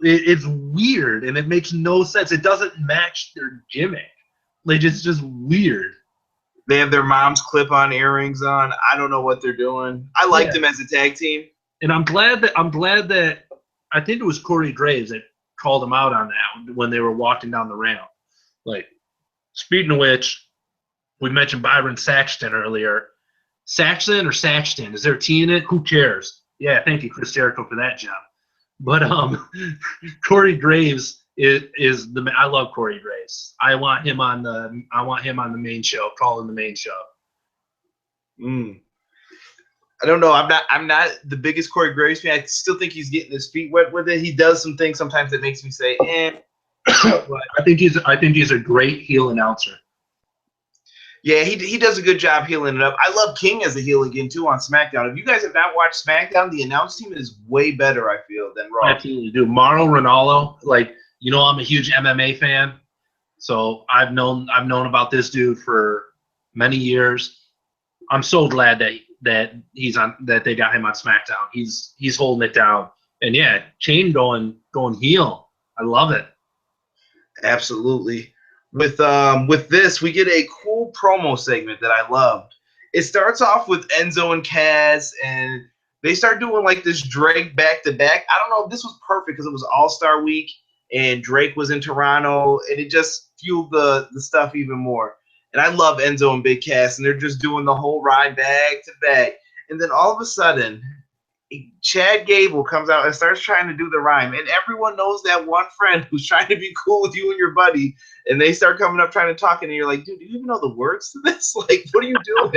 it's weird, and it makes no sense. It doesn't match their gimmick. Like, it's just weird. They have their mom's clip-on earrings on. I don't know what they're doing. I liked them as a tag team. And I'm glad that I think it was Corey Graves that called them out on that when they were walking down the ramp. Like, speaking of which, we mentioned Byron Saxton earlier. Saxton or Saxton? Is there a T in it? Who cares? Yeah, thank you, Chris Jericho, for that job. But Corey Graves is the. I love Corey Graves. I want him on the main show, calling the main show. I don't know. I'm not the biggest Corey Graves fan. I still think he's getting his feet wet with it. He does some things sometimes that makes me say, eh. But I think he's a great heel announcer. Yeah, he does a good job healing it up. I love King as a heel again too on SmackDown. If you guys have not watched SmackDown, the announce team is way better, I feel, than Raw. Absolutely, dude. Mauro Ranallo, like, you know, I'm a huge MMA fan, so I've known about this dude for many years. I'm so glad that they got him on SmackDown. He's holding it down. And yeah, Chain going heel. I love it. Absolutely. With this, we get a cool promo segment that I loved. It starts off with Enzo and Kaz, and they start doing like this Drake back-to-back. I don't know if this was perfect because it was All-Star Week, and Drake was in Toronto, and it just fueled the stuff even more. And I love Enzo and Big Cass, and they're just doing the whole ride back-to-back. And then all of a sudden, Chad Gable comes out and starts trying to do the rhyme, and everyone knows that one friend who's trying to be cool with you and your buddy, and they start coming up trying to talk, and you're like, dude, do you even know the words to this? Like, what are you doing?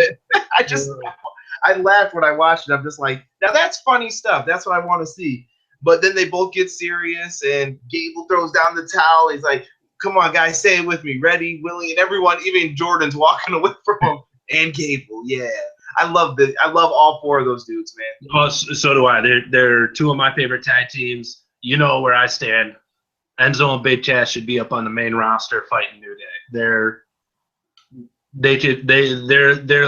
I laughed when I watched it. I'm just like, now that's funny stuff. That's what I want to see. But then they both get serious, and Gable throws down the towel. He's like, come on, guys, say it with me. Ready, Willie, and everyone, even Jordan's walking away from him, and Gable, yeah. I love all four of those dudes, man. Oh, so do I. They're two of my favorite tag teams. You know where I stand. Enzo and Big Cass should be up on the main roster fighting New Day. They're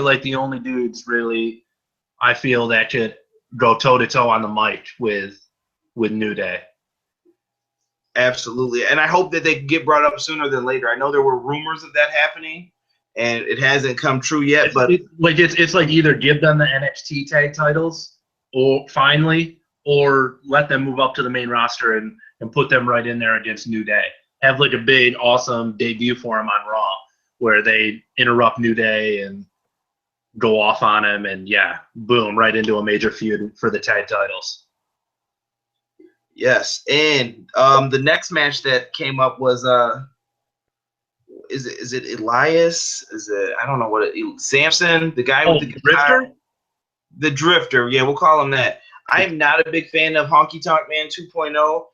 like the only dudes really I feel that could go toe to toe on the mic with New Day. Absolutely, and I hope that they get brought up sooner than later. I know there were rumors of that happening, and it hasn't come true yet. But it's like either give them the NXT tag titles, or finally, or let them move up to the main roster and put them right in there against New Day. Have like a big, awesome debut for them on Raw, where they interrupt New Day and go off on them, and yeah, boom, right into a major feud for the tag titles. Yes, and the next match that came up was is it Elias? Is it, I don't know what Samson, the guy with the Drifter? The Drifter, yeah, we'll call him that. I am not a big fan of Honky Tonk Man 2.0.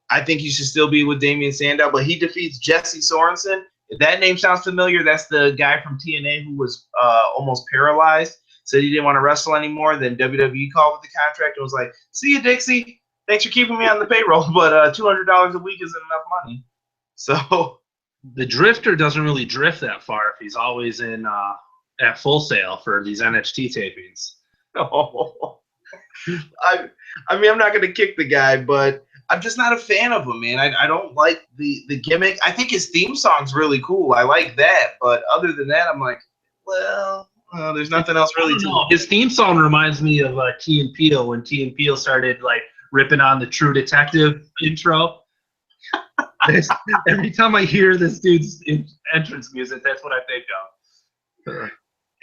I think he should still be with Damian Sandow, but he defeats Jesse Sorensen. If that name sounds familiar, that's the guy from TNA who was almost paralyzed, said he didn't want to wrestle anymore. Then WWE called with the contract and was like, see you, Dixie. Thanks for keeping me on the payroll, but $200 a week isn't enough money. So the Drifter doesn't really drift that far if he's always in at Full Sail for these NXT tapings. Oh. I mean, I'm not going to kick the guy, but I'm just not a fan of him, man. I don't like the gimmick. I think his theme song's really cool. I like that, but other than that, I'm like, well, there's nothing else really to it. His theme song reminds me of Key and Peele when Key and Peele started like ripping on the True Detective intro. Every time I hear this dude's entrance music, that's what I think of.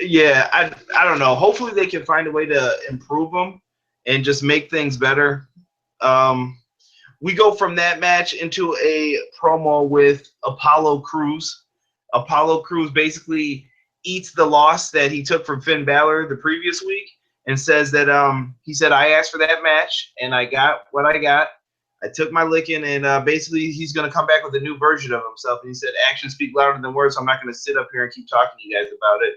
Yeah, I don't know. Hopefully they can find a way to improve them and just make things better. We go from that match into a promo with Apollo Crews. Apollo Crews basically eats the loss that he took from Finn Balor the previous week and says that he said, I asked for that match and I got what I got. I took my licking, and basically he's going to come back with a new version of himself. And he said, actions speak louder than words, so I'm not going to sit up here and keep talking to you guys about it.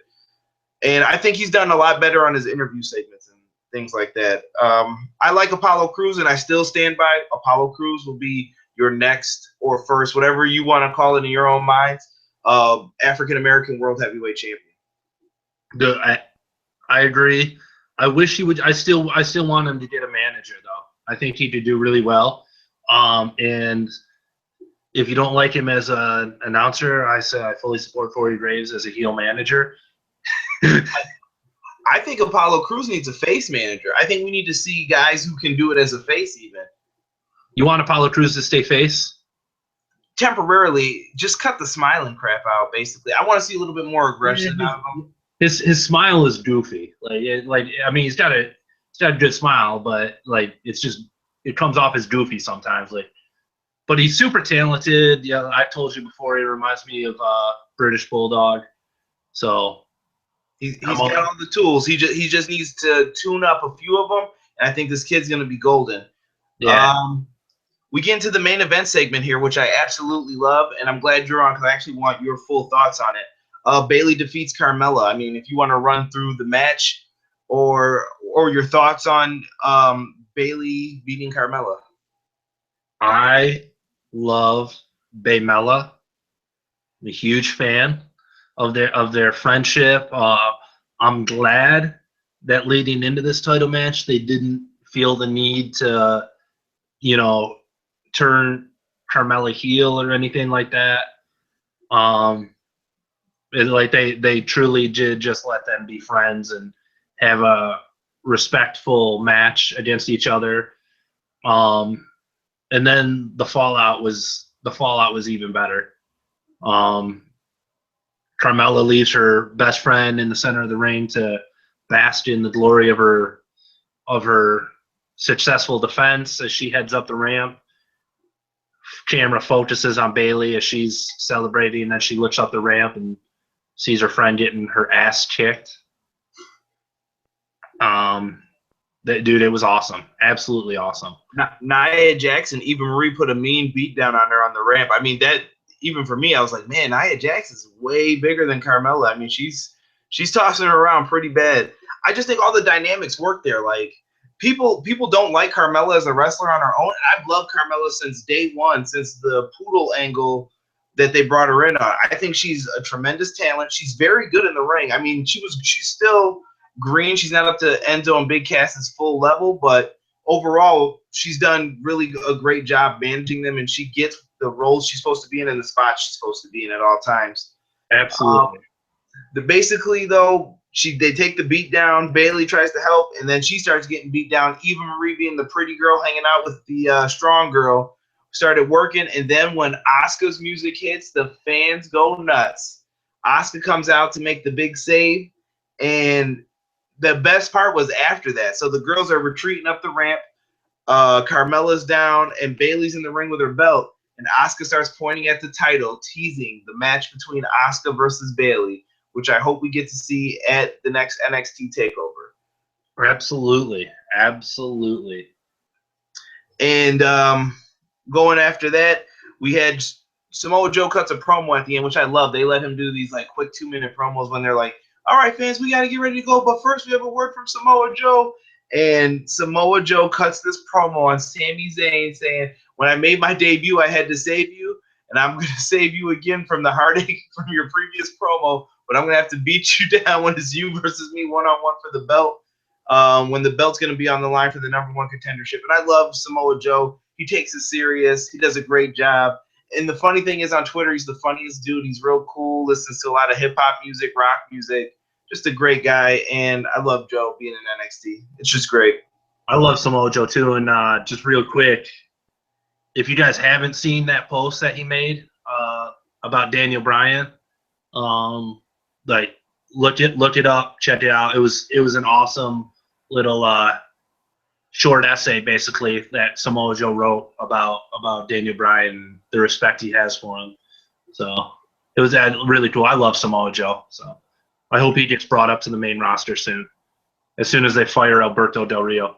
And I think he's done a lot better on his interview segments and things like that. I like Apollo Crews, and I still stand by it. Apollo Crews will be your next or first, whatever you want to call it in your own minds, African-American World Heavyweight Champion. I agree. I wish he would. I still want him to get a manager, though. I think he could do really well. And if you don't like him as an announcer, I say I fully support Corey Graves as a heel manager. I think Apollo Crews needs a face manager. I think we need to see guys who can do it as a face even. You want Apollo Crews to stay face? Temporarily, just cut the smiling crap out, basically. I want to see a little bit more aggression out of him. His smile is goofy. I mean, he's got a good smile, but it comes off as goofy sometimes. But he's super talented. Yeah, I told you before, he reminds me of British Bulldog. So he's got all the tools. He just needs to tune up a few of them, and I think this kid's gonna be golden. Yeah. We get into the main event segment here, which I absolutely love, and I'm glad you're on because I actually want your full thoughts on it. Bayley defeats Carmella. I mean, if you want to run through the match or your thoughts on Bayley beating Carmella. I love Baymella. I'm a huge fan of their friendship. I'm glad that leading into this title match, they didn't feel the need to, turn Carmella heel or anything like that. They truly did just let them be friends and have a respectful match against each other. And then the fallout was even better. Carmella leaves her best friend in the center of the ring to bask in the glory of her successful defense as she heads up the ramp. Camera focuses on Bayley as she's celebrating, and then she looks up the ramp and sees her friend getting her ass kicked. It was awesome. Absolutely awesome. Nia Jackson, Eva Marie put a mean beat down on her on the ramp. I mean, that even for me, I was like, man, Nia Jackson's way bigger than Carmella. I mean, she's tossing her around pretty bad. I just think all the dynamics work there. Like people don't like Carmella as a wrestler on her own. I've loved Carmella since day one, since the poodle angle that they brought her in on. I think she's a tremendous talent. She's very good in the ring. I mean, she's still green. She's not up to Enzo and Big Cass's full level, but overall, she's done really a great job managing them, and she gets the roles she's supposed to be in and the spots she's supposed to be in at all times. Absolutely. Basically, though, they take the beat down. Bayley tries to help, and then she starts getting beat down. Eva Marie, being the pretty girl hanging out with the strong girl, started working. And then when Asuka's music hits, the fans go nuts. Asuka comes out to make the big save, and the best part was after that. So the girls are retreating up the ramp. Carmella's down, and Bayley's in the ring with her belt. And Asuka starts pointing at the title, teasing the match between Asuka versus Bayley, which I hope we get to see at the next NXT TakeOver. Absolutely. Absolutely. And going after that, we had Samoa Joe cuts a promo at the end, which I love. They let him do these quick 2-minute promos when they're like, all right, fans, we got to get ready to go. But first, we have a word from Samoa Joe. And Samoa Joe cuts this promo on Sami Zayn saying, when I made my debut, I had to save you. And I'm going to save you again from the heartache from your previous promo. But I'm going to have to beat you down when it's you versus me one-on-one for the belt. When the belt's going to be on the line for the #1 contendership. And I love Samoa Joe. He takes it serious. He does a great job. And the funny thing is, on Twitter, he's the funniest dude. He's real cool, listens to a lot of hip-hop music, rock music. Just a great guy, and I love Joe being in NXT. It's just great. I love Samoa Joe too, and just real quick, if you guys haven't seen that post that he made about Daniel Bryan, like look it up, check it out. It was an awesome little short essay basically that Samoa Joe wrote about Daniel Bryan, the respect he has for him. So it was really cool. I love Samoa Joe, so I hope he gets brought up to the main roster soon, as soon as they fire Alberto Del Rio.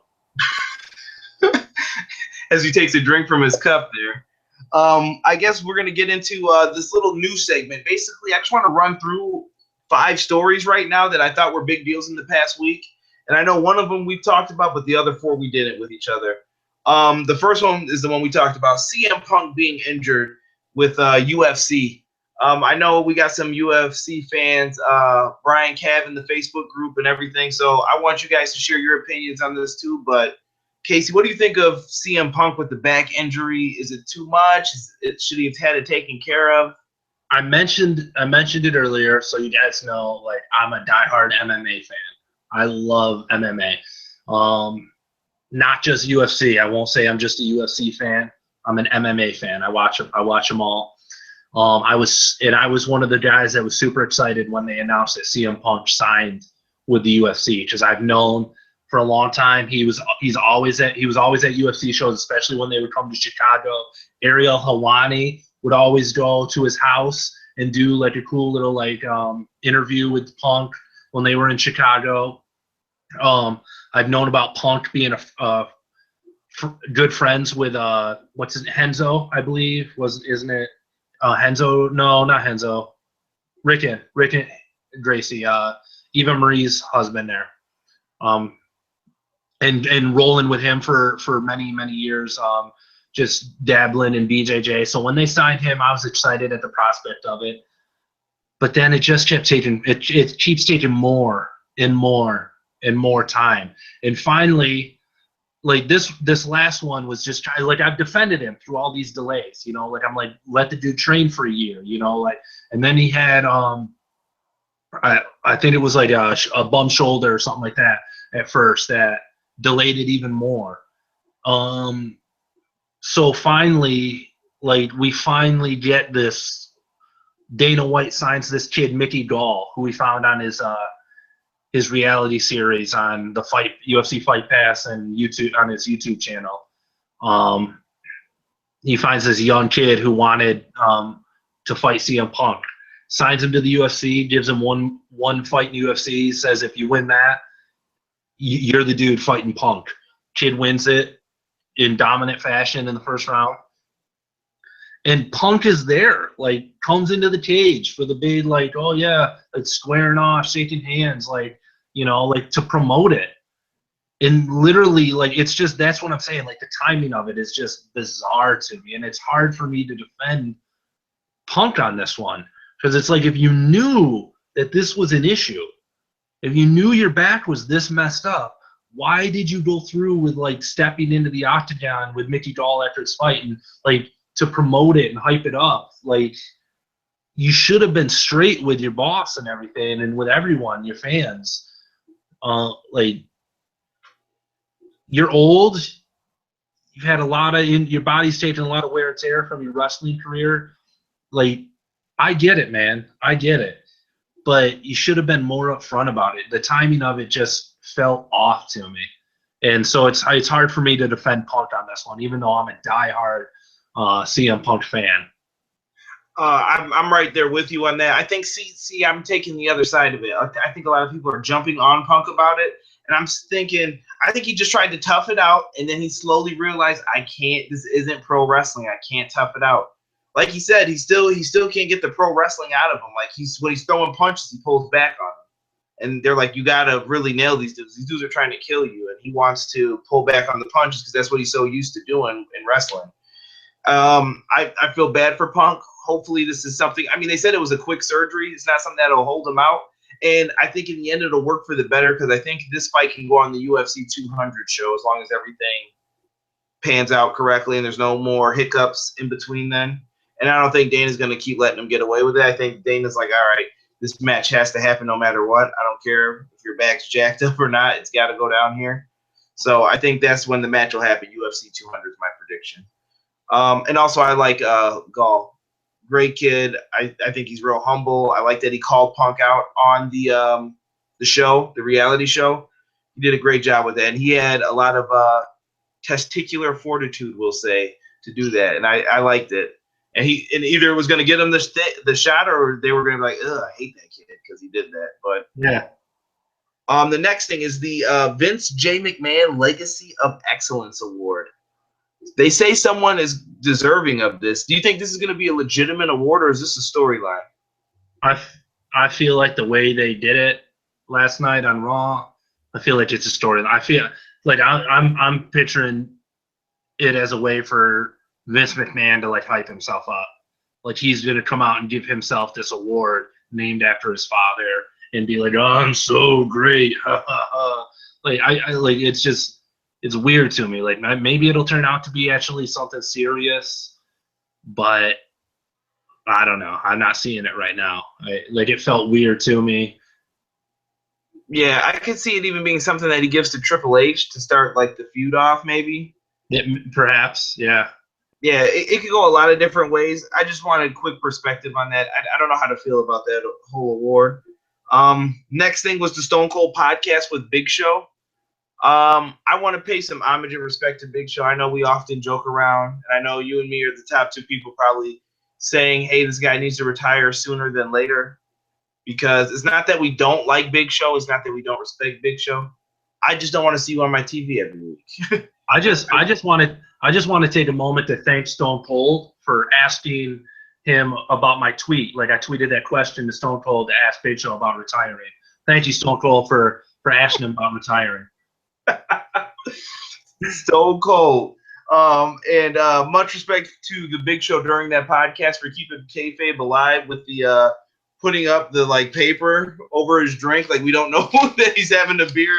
As he takes a drink from his cup there. I guess we're going to get into this little news segment. Basically, I just want to run through 5 stories right now that I thought were big deals in the past week. And I know one of them we've talked about, but the other 4 we didn't with each other. The first one is the one we talked about, CM Punk being injured with UFC. I know we got some UFC fans, Brian Cav in the Facebook group and everything. So I want you guys to share your opinions on this too, but Casey, what do you think of CM Punk with the back injury? Is it too much? Should he have had it taken care of? I mentioned it earlier, so you guys know, like, I'm a diehard MMA fan. I love MMA. Not just UFC. I won't say I'm just a UFC fan. I'm an MMA fan. I watch them all. I was one of the guys that was super excited when they announced that CM Punk signed with the UFC, because I've known for a long time he was always at UFC shows, especially when they would come to Chicago. Ariel Helwani would always go to his house and do like a cool little like interview with Punk when they were in Chicago. I've known about Punk being good friends with Henzo, I believe, isn't it? Henzo? No, not Henzo. Rick Gracie, Eva Marie's husband there. And rolling with him for many, many years, just dabbling in BJJ. So when they signed him, I was excited at the prospect of it. But then it just keeps taking more and more and more time. And finally, like this last one was just like, I've defended him through all these delays, you know, like I'm like, let the dude train for a year, you know, like, and then he had I think it was like a bum shoulder or something like that at first that delayed it even more. So finally, like, we finally get this. Dana White signs this kid Mickey Gall, who we found on his reality series on the UFC Fight Pass and YouTube, on his YouTube channel. He finds this young kid who wanted to fight CM Punk, signs him to the UFC, gives him one fight in UFC, says if you win that, you're the dude fighting Punk. Kid wins it in dominant fashion in the first round. And Punk is there, like, comes into the cage for the big, like, oh yeah, like squaring off, shaking hands, like, you know, like to promote it. And literally, like, it's just, that's what I'm saying, like, the timing of it is just bizarre to me. And it's hard for me to defend Punk on this one, because it's like, if you knew that this was an issue, if you knew your back was this messed up, why did you go through with, like, stepping into the octagon with Mickey Gall after his fight and, like, to promote it and hype it up? Like, you should have been straight with your boss and everything, and with everyone, your fans. Like, you're old. You've had a lot of, your body's taken a lot of wear and tear from your wrestling career. Like, I get it, man. I get it. But you should have been more upfront about it. The timing of it just felt off to me. And so it's hard for me to defend Punk on this one, even though I'm a diehard CM Punk fan. I'm right there with you on that. I think, see, I'm taking the other side of it. I think a lot of people are jumping on Punk about it. And I'm thinking, I think he just tried to tough it out, and then he slowly realized, I can't, this isn't pro wrestling. I can't tough it out. Like he said, he still can't get the pro wrestling out of him. Like, when he's throwing punches, he pulls back on them. And they're like, you got to really nail these dudes. These dudes are trying to kill you. And he wants to pull back on the punches because that's what he's so used to doing in wrestling. I feel bad for Punk. Hopefully this is something, I mean, they said it was a quick surgery. It's not something that'll hold him out. And I think in the end it'll work for the better, because I think this fight can go on the UFC 200 show as long as everything pans out correctly and there's no more hiccups in between then. And I don't think Dana's going to keep letting him get away with it. I think Dana's like, all right, this match has to happen no matter what. I don't care if your back's jacked up or not. It's got to go down here. So I think that's when the match will happen. UFC 200 is my prediction. And also I like Gall. Great kid. I think he's real humble. I like that he called Punk out on the show, the reality show. He did a great job with that, and he had a lot of testicular fortitude, we'll say, to do that, and I liked it. And either it was going to get him the shot, or they were going to be like, ugh, I hate that kid because he did that. But Yeah. the next thing is the Vince J. McMahon Legacy of Excellence Award. They say someone is deserving of this. Do you think this is going to be a legitimate award, or is this a storyline? I feel like the way they did it last night on Raw, I feel like it's a storyline. I feel like I'm picturing it as a way for Vince McMahon to like hype himself up. Like he's gonna come out and give himself this award named after his father and be like, "Oh, I'm so great." Like I like it's weird to me. Like maybe it'll turn out to be actually something serious, but I don't know. I'm not seeing it right now. Like it felt weird to me. Yeah, I could see it even being something that he gives to Triple H to start like the feud off, maybe. Perhaps, yeah. Yeah, it could go a lot of different ways. I just wanted a quick perspective on that. I don't know how to feel about that whole award. Next thing was the Stone Cold podcast with Big Show. I want to pay some homage and respect to Big Show. I know we often joke around, and I know you and me are the top two people probably saying, hey, this guy needs to retire sooner than later. Because it's not that we don't like Big Show. It's not that we don't respect Big Show. I just don't want to see you on my TV every week. I just want to take a moment to thank Stone Cold for asking him about my tweet. Like I tweeted that question to Stone Cold to ask Big Show about retiring. Thank you, Stone Cold, for asking him about retiring. Stone Cold. And much respect to the Big Show during that podcast for keeping kayfabe alive with the putting up the like paper over his drink. Like we don't know that he's having a beer.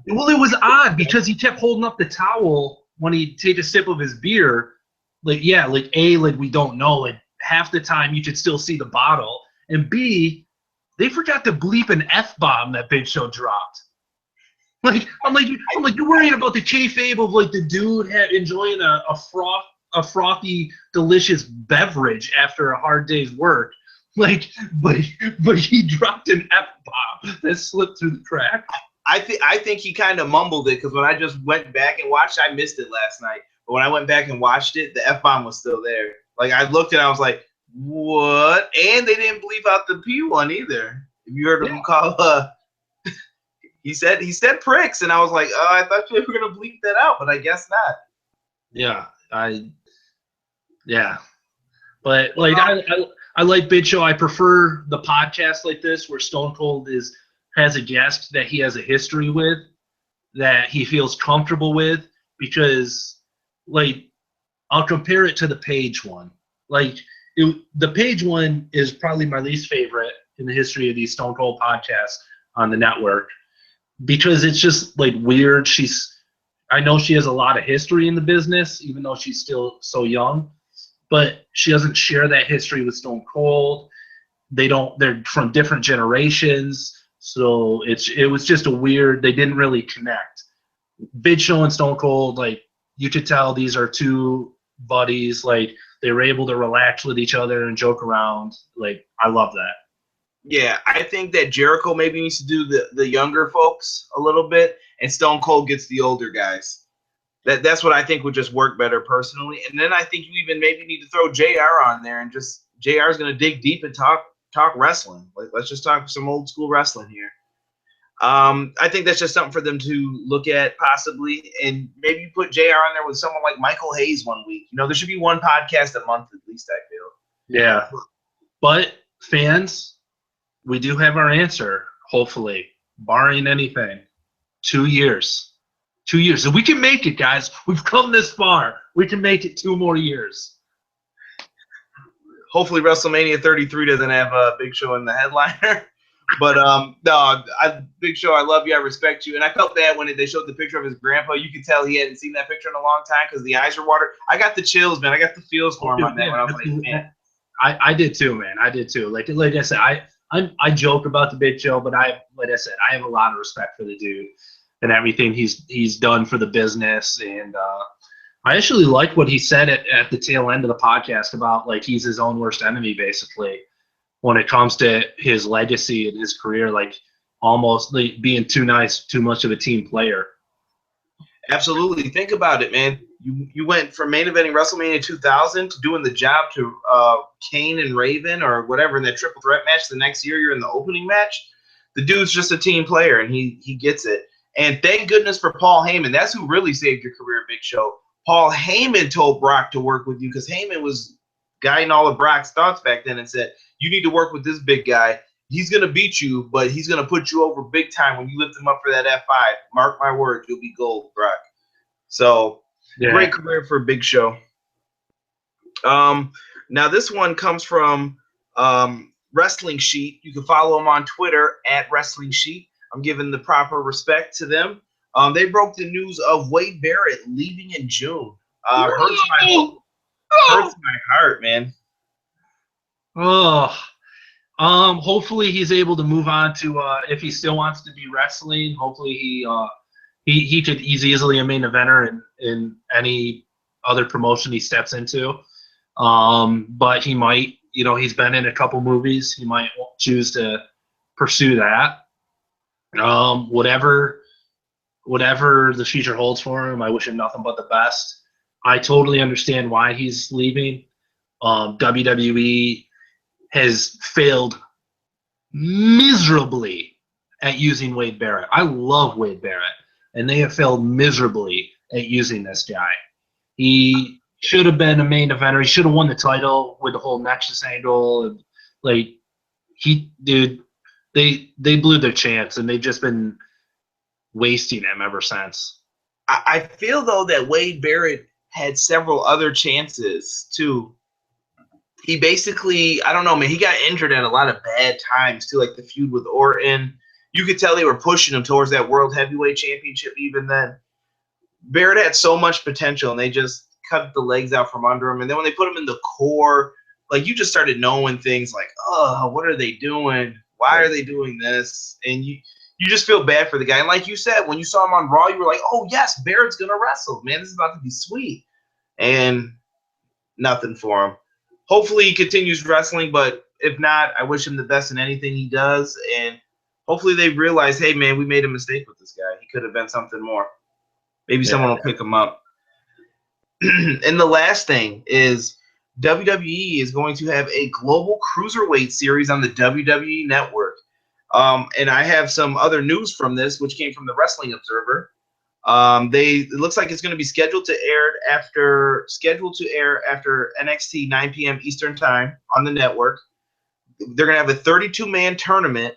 Well, it was odd because he kept holding up the towel when he'd take a sip of his beer. Like, yeah, like A, like we don't know. Like half the time you could still see the bottle. And B, they forgot to bleep an F-bomb that Big Show dropped. Like, I'm like, you're worrying about the kayfabe of like the dude enjoying a frothy, delicious beverage after a hard day's work. Like, but he dropped an F-bomb that slipped through the crack. I think he kind of mumbled it because when I just went back and watched, I missed it last night. But when I went back and watched it, the F-bomb was still there. Like I looked and I was like, what? And they didn't bleep out the P one either. If you heard him call, he said pricks, and I was like, oh, I thought you were gonna bleep that out, but I guess not. Yeah, but like I like Big Show. I prefer the podcast like this where Stone Cold has a guest that he has a history with, that he feels comfortable with, because like I'll compare it to the Page one. Like the Page one is probably my least favorite in the history of these Stone Cold podcasts on the network because it's just like weird. I know she has a lot of history in the business, even though she's still so young, but she doesn't share that history with Stone Cold. They're from different generations. So it was just they didn't really connect. Big Show and Stone Cold, like you could tell these are two buddies. Like they were able to relax with each other and joke around. Like I love that. Yeah, I think that Jericho maybe needs to do the younger folks a little bit, and Stone Cold gets the older guys. That's what I think would just work better personally. And then I think you even maybe need to throw JR on there and just JR is going to dig deep and talk wrestling. Like let's just talk some old school wrestling here. I think that's just something for them to look at possibly, and maybe you put JR on there with someone like Michael Hayes one week. You know, there should be one podcast a month at least, I feel. Yeah. But fans, we do have our answer, hopefully, barring anything. 2 years. 2 years. So we can make it, guys. We've come this far. We can make it 2 more years. Hopefully WrestleMania 33 doesn't have a Big Show in the headliner. But no, Big Show, I love you, I respect you, and I felt bad when they showed the picture of his grandpa. You could tell he hadn't seen that picture in a long time because the eyes were watered. I got the chills, man. I got the feels for him on that. When I was like, man, I did too, man. I did too. Like I said, I joke about the Big Show, but like I said, I have a lot of respect for the dude. and everything he's done for the business. And I actually like what he said at the tail end of the podcast about like he's his own worst enemy basically when it comes to his legacy and his career, like almost like being too nice, too much of a team player. Absolutely. Think about it, man. You went from main eventing WrestleMania 2000 to doing the job to Kane and Raven or whatever in that triple threat match. The next year you're in the opening match. The dude's just a team player, and he gets it. And thank goodness for Paul Heyman. That's who really saved your career, Big Show. Paul Heyman told Brock to work with you because Heyman was guiding all of Brock's thoughts back then and said, you need to work with this big guy. He's going to beat you, but he's going to put you over big time when you lift him up for that F5. Mark my words, you'll be gold, Brock. So, great career for Big Show. Now, this one comes from Wrestling Sheet. You can follow them on Twitter at Wrestling Sheet. I'm giving the proper respect to them. They broke the news of Wade Barrett leaving in June. Hurts my heart, man. Oh, hopefully he's able to move on to if he still wants to be wrestling. Hopefully he could easily a main eventer in any other promotion he steps into. But he might, he's been in a couple movies. He might choose to pursue that. Whatever the future holds for him, I wish him nothing but the best. I totally understand why he's leaving. WWE has failed miserably at using Wade Barrett. I love Wade Barrett, and they have failed miserably at using this guy. He should have been a main eventer. He should have won the title with the whole Nexus angle. And they blew their chance, and they've just been wasting him ever since. I feel, though, that Wade Barrett had several other chances, too. He basically, I don't know, man, he got injured at a lot of bad times, too, like the feud with Orton. You could tell they were pushing him towards that World Heavyweight Championship even then. Barrett had so much potential, and they just cut the legs out from under him. And then when they put him in the core, like, you just started knowing things like, oh, what are they doing? Why are they doing this? And you just feel bad for the guy. And like you said, when you saw him on Raw, you were like, oh, yes, Barrett's going to wrestle. Man, this is about to be sweet. And nothing for him. Hopefully he continues wrestling, but if not, I wish him the best in anything he does. And hopefully they realize, hey, man, we made a mistake with this guy. He could have been something more. Maybe someone will pick him up. And the last thing is WWE is going to have a global cruiserweight series on the WWE Network. And I have some other news from this, which came from the Wrestling Observer. It looks like it's going to be scheduled to air after NXT 9 p.m. Eastern Time on the network. They're going to have a 32-man tournament.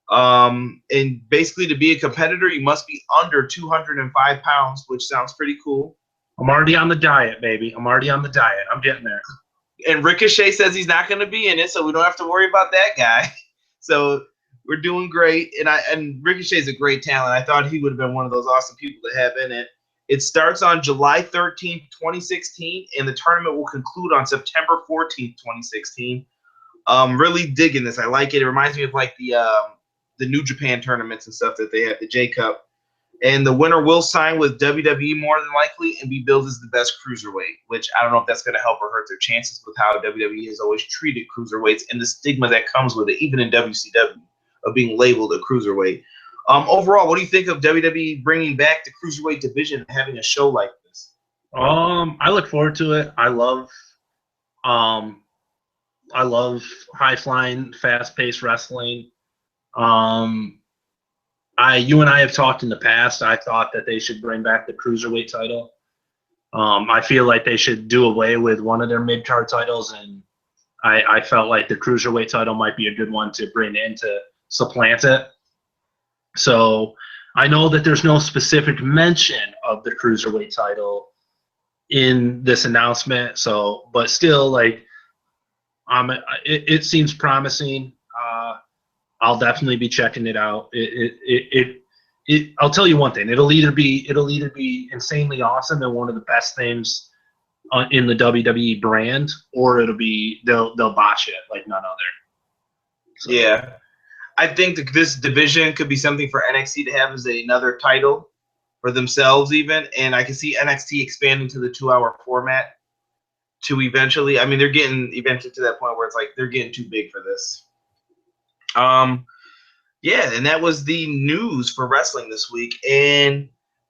And basically, to be a competitor, you must be under 205 pounds, which sounds pretty cool. I'm already on the diet, baby. I'm getting there. And Ricochet says he's not going to be in it, so we don't have to worry about that guy. So we're doing great. And Ricochet's a great talent. I thought he would have been one of those awesome people to have in it. It starts on July 13th, 2016, and the tournament will conclude on September 14th, 2016. Really digging this. I like it. It reminds me of like the New Japan tournaments and stuff that they have, the J Cup. And the winner will sign with WWE more than likely and be billed as the best cruiserweight, which I don't know if that's going to help or hurt their chances with how WWE has always treated cruiserweights and the stigma that comes with it, even in WCW, of being labeled a cruiserweight. Overall, what do you think of WWE bringing back the cruiserweight division and having a show like this? I look forward to it. I love high-flying, fast-paced wrestling. You and I have talked in the past. I thought that they should bring back the cruiserweight title. I feel like they should do away with one of their mid-card titles, and I felt like the cruiserweight title might be a good one to bring in to supplant it. So I know that there's no specific mention of the cruiserweight title in this announcement. So, but still, like, it seems promising. I'll definitely be checking it out. I'll tell you one thing. It'll either be insanely awesome and one of the best things in the WWE brand, or they'll botch it like none other. So. Yeah, I think that this division could be something for NXT to have as another title for themselves even, and I can see NXT expanding to the 2-hour format to eventually. I mean, they're getting eventually to that point where it's like they're getting too big for this. Yeah, and that was the news for wrestling this week, and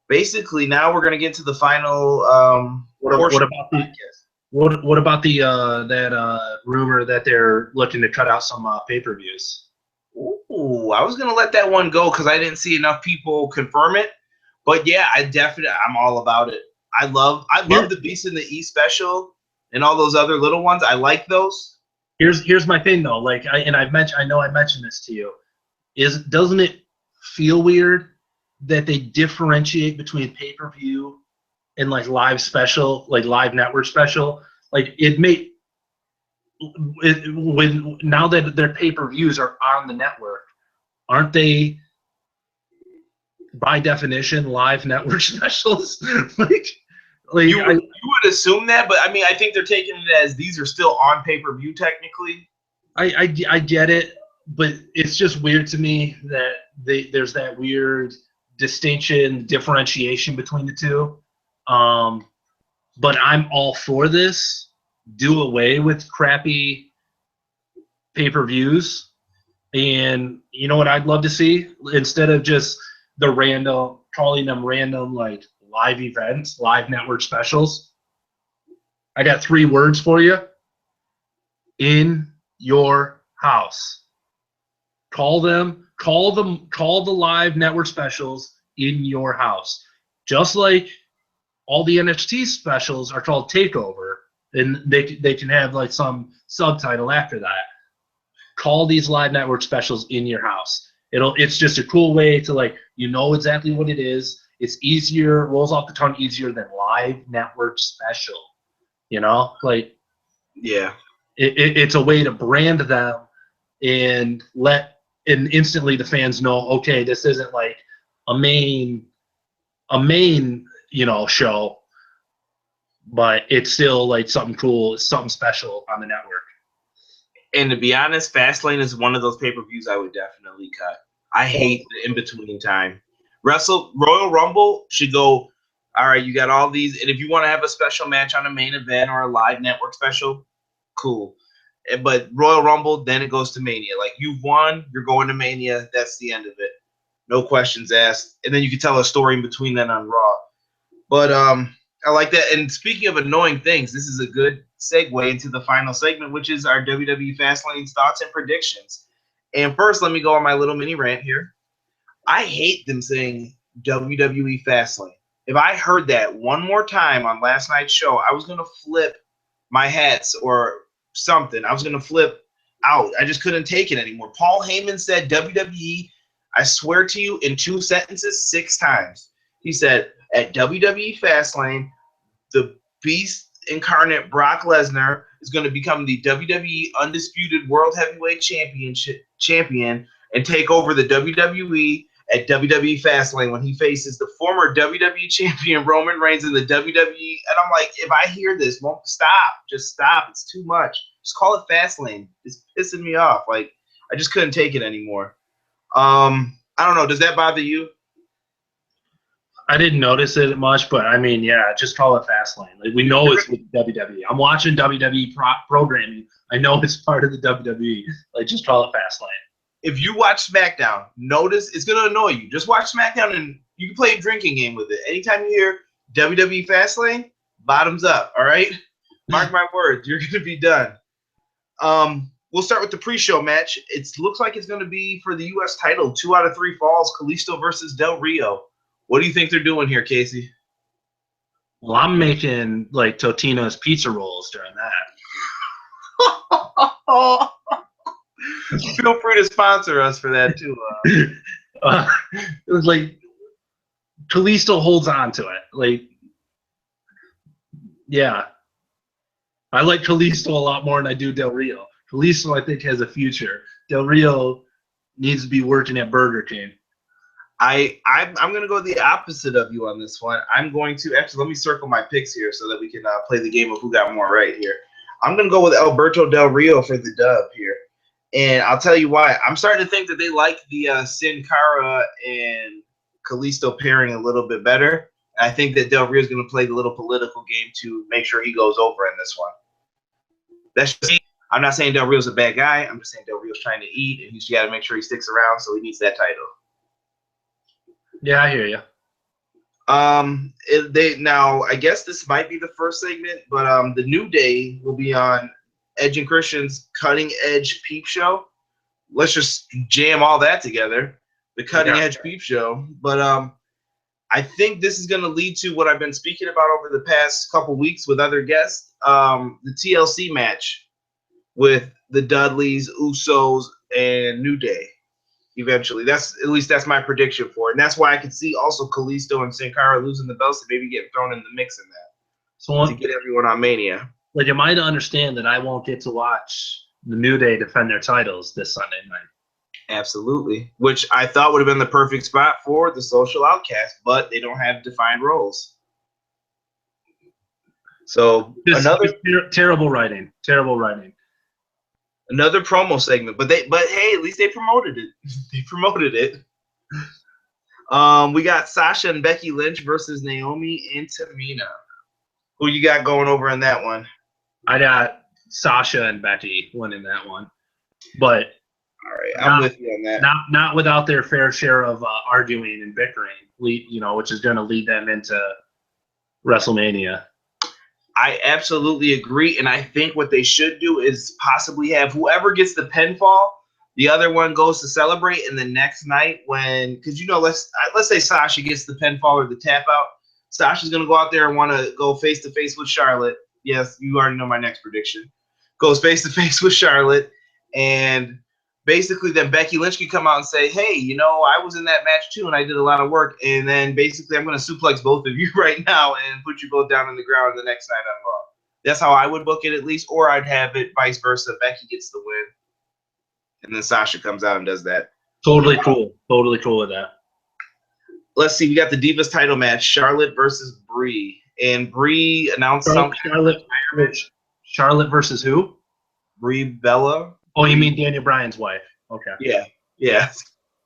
basically now we're gonna get to the final. What about the what about the that rumor that they're looking to cut out some pay-per-views? Ooh, I was gonna let that one go because I didn't see enough people confirm it. But yeah, I'm all about it. I love the Beast in the East special and all those other little ones. I like those. Here's my thing though. Like I know I mentioned this to you. Doesn't it feel weird that they differentiate between pay-per-view and like live special, like live network special? Like when now that their pay-per-views are on the network, aren't they by definition live network specials? You would assume that, but I mean, I think they're taking it as these are still on pay-per-view technically. I get it, but it's just weird to me that there's that weird distinction, differentiation between the two. But I'm all for this. Do away with crappy pay-per-views. And you know what I'd love to see? Instead of just calling them random like live events, live network specials, I got 3 words for you. In your house. Call the live network specials in your house. Just like all the NXT specials are called Takeover, and they can have like some subtitle after that. Call these live network specials in your house. It's just a cool way to like exactly what it is. It's easier, rolls off the tongue easier than live network special. Like yeah. It's a way to brand them and instantly the fans know, okay, this isn't like a main show, but it's still like something cool, something special on the network. And to be honest, Fastlane is one of those pay-per-views I would definitely cut. I hate the in-between time. Royal Rumble should go, all right, you got all these, and if you want to have a special match on a main event or a live network special, cool. But Royal Rumble, then it goes to Mania. Like, you've won, you're going to Mania, that's the end of it. No questions asked. And then you can tell a story in between then on Raw. But I like that. And speaking of annoying things, this is a good segue into the final segment, which is our WWE Fastlane thoughts and predictions. And first, let me go on my little mini rant here. I hate them saying WWE Fastlane. If I heard that one more time on last night's show, I was going to flip my hats or something. I was going to flip out. I just couldn't take it anymore. Paul Heyman said WWE, I swear to you, in 2 sentences, 6 times. He said, at WWE Fastlane, the Beast incarnate Brock Lesnar is going to become the WWE Undisputed World Heavyweight Champion and take over the WWE at WWE Fastlane when he faces the former WWE Champion Roman Reigns in the WWE. And I'm like, if I hear this, won't stop. Just stop. It's too much. Just call it Fastlane. It's pissing me off. Like, I just couldn't take it anymore. I don't know. Does that bother you? I didn't notice it much, but I mean, yeah, just call it Fastlane. Like, we know it's with WWE. I'm watching WWE programming. I know it's part of the WWE. Like, just call it Fastlane. If you watch SmackDown, notice it's going to annoy you. Just watch SmackDown and you can play a drinking game with it. Anytime you hear WWE Fastlane, bottoms up, all right? Mark my words, you're going to be done. We'll start with the pre-show match. It looks like it's going to be for the U.S. title, 2 out of 3 falls, Kalisto versus Del Rio. What do you think they're doing here, Casey? Well, I'm making, like, Totino's pizza rolls during that. Feel free to sponsor us for that, too. It was like Kalisto holds on to it. Like, yeah. I like Kalisto a lot more than I do Del Rio. Kalisto, I think, has a future. Del Rio needs to be working at Burger King. I'm going to go the opposite of you on this one. I'm going to – actually, let me circle my picks here so that we can play the game of who got more right here. I'm going to go with Alberto Del Rio for the dub here. And I'll tell you why. I'm starting to think that they like the Sin Cara and Kalisto pairing a little bit better. And I think that Del Rio is going to play the little political game to make sure he goes over in this one. That's just me. I'm not saying Del Rio's a bad guy. I'm just saying Del Rio's trying to eat, and he's got to make sure he sticks around, so he needs that title. Yeah, I hear you. Now I guess this might be the first segment, but the New Day will be on Edge and Christian's Cutting Edge Peep Show. Let's just jam all that together. The Cutting Edge Peep Show. But I think this is going to lead to what I've been speaking about over the past couple weeks with other guests. The TLC match with the Dudleys, Usos, and New Day. Eventually, that's my prediction for it, and that's why I could see also Kalisto and Sin Cara losing the belts and maybe getting thrown in the mix in that. So to get everyone on Mania. Like, am I to understand that I won't get to watch the New Day defend their titles this Sunday night? Absolutely, which I thought would have been the perfect spot for the Social Outcast, but they don't have defined roles. So another terrible writing. Terrible writing. Another promo segment, but hey, at least they promoted it. They promoted it. We got Sasha and Becky Lynch versus Naomi and Tamina. Who you got going over in that one? I got Sasha and Becky winning that one, but all right, I'm with you on that. Not without their fair share of arguing and bickering, which is going to lead them into WrestleMania. I absolutely agree, and I think what they should do is possibly have whoever gets the pinfall, the other one goes to celebrate, and the next night because let's say Sasha gets the pinfall or the tap out, Sasha's gonna go out there and want to go face to face with Charlotte. Yes, you already know my next prediction. Goes face to face with Charlotte, and basically then Becky Lynch can come out and say, hey, I was in that match too and I did a lot of work, and then basically I'm going to suplex both of you right now and put you both down on the ground the next night on Raw. That's how I would book it at least, or I'd have it vice versa. Becky gets the win and then Sasha comes out and does that. Totally cool. Totally cool with that. Let's see. We got the Divas title match, Charlotte versus Brie. And Brie announced something. Charlotte versus who? Brie Bella. Oh, you mean Daniel Bryan's wife? Okay. Yeah.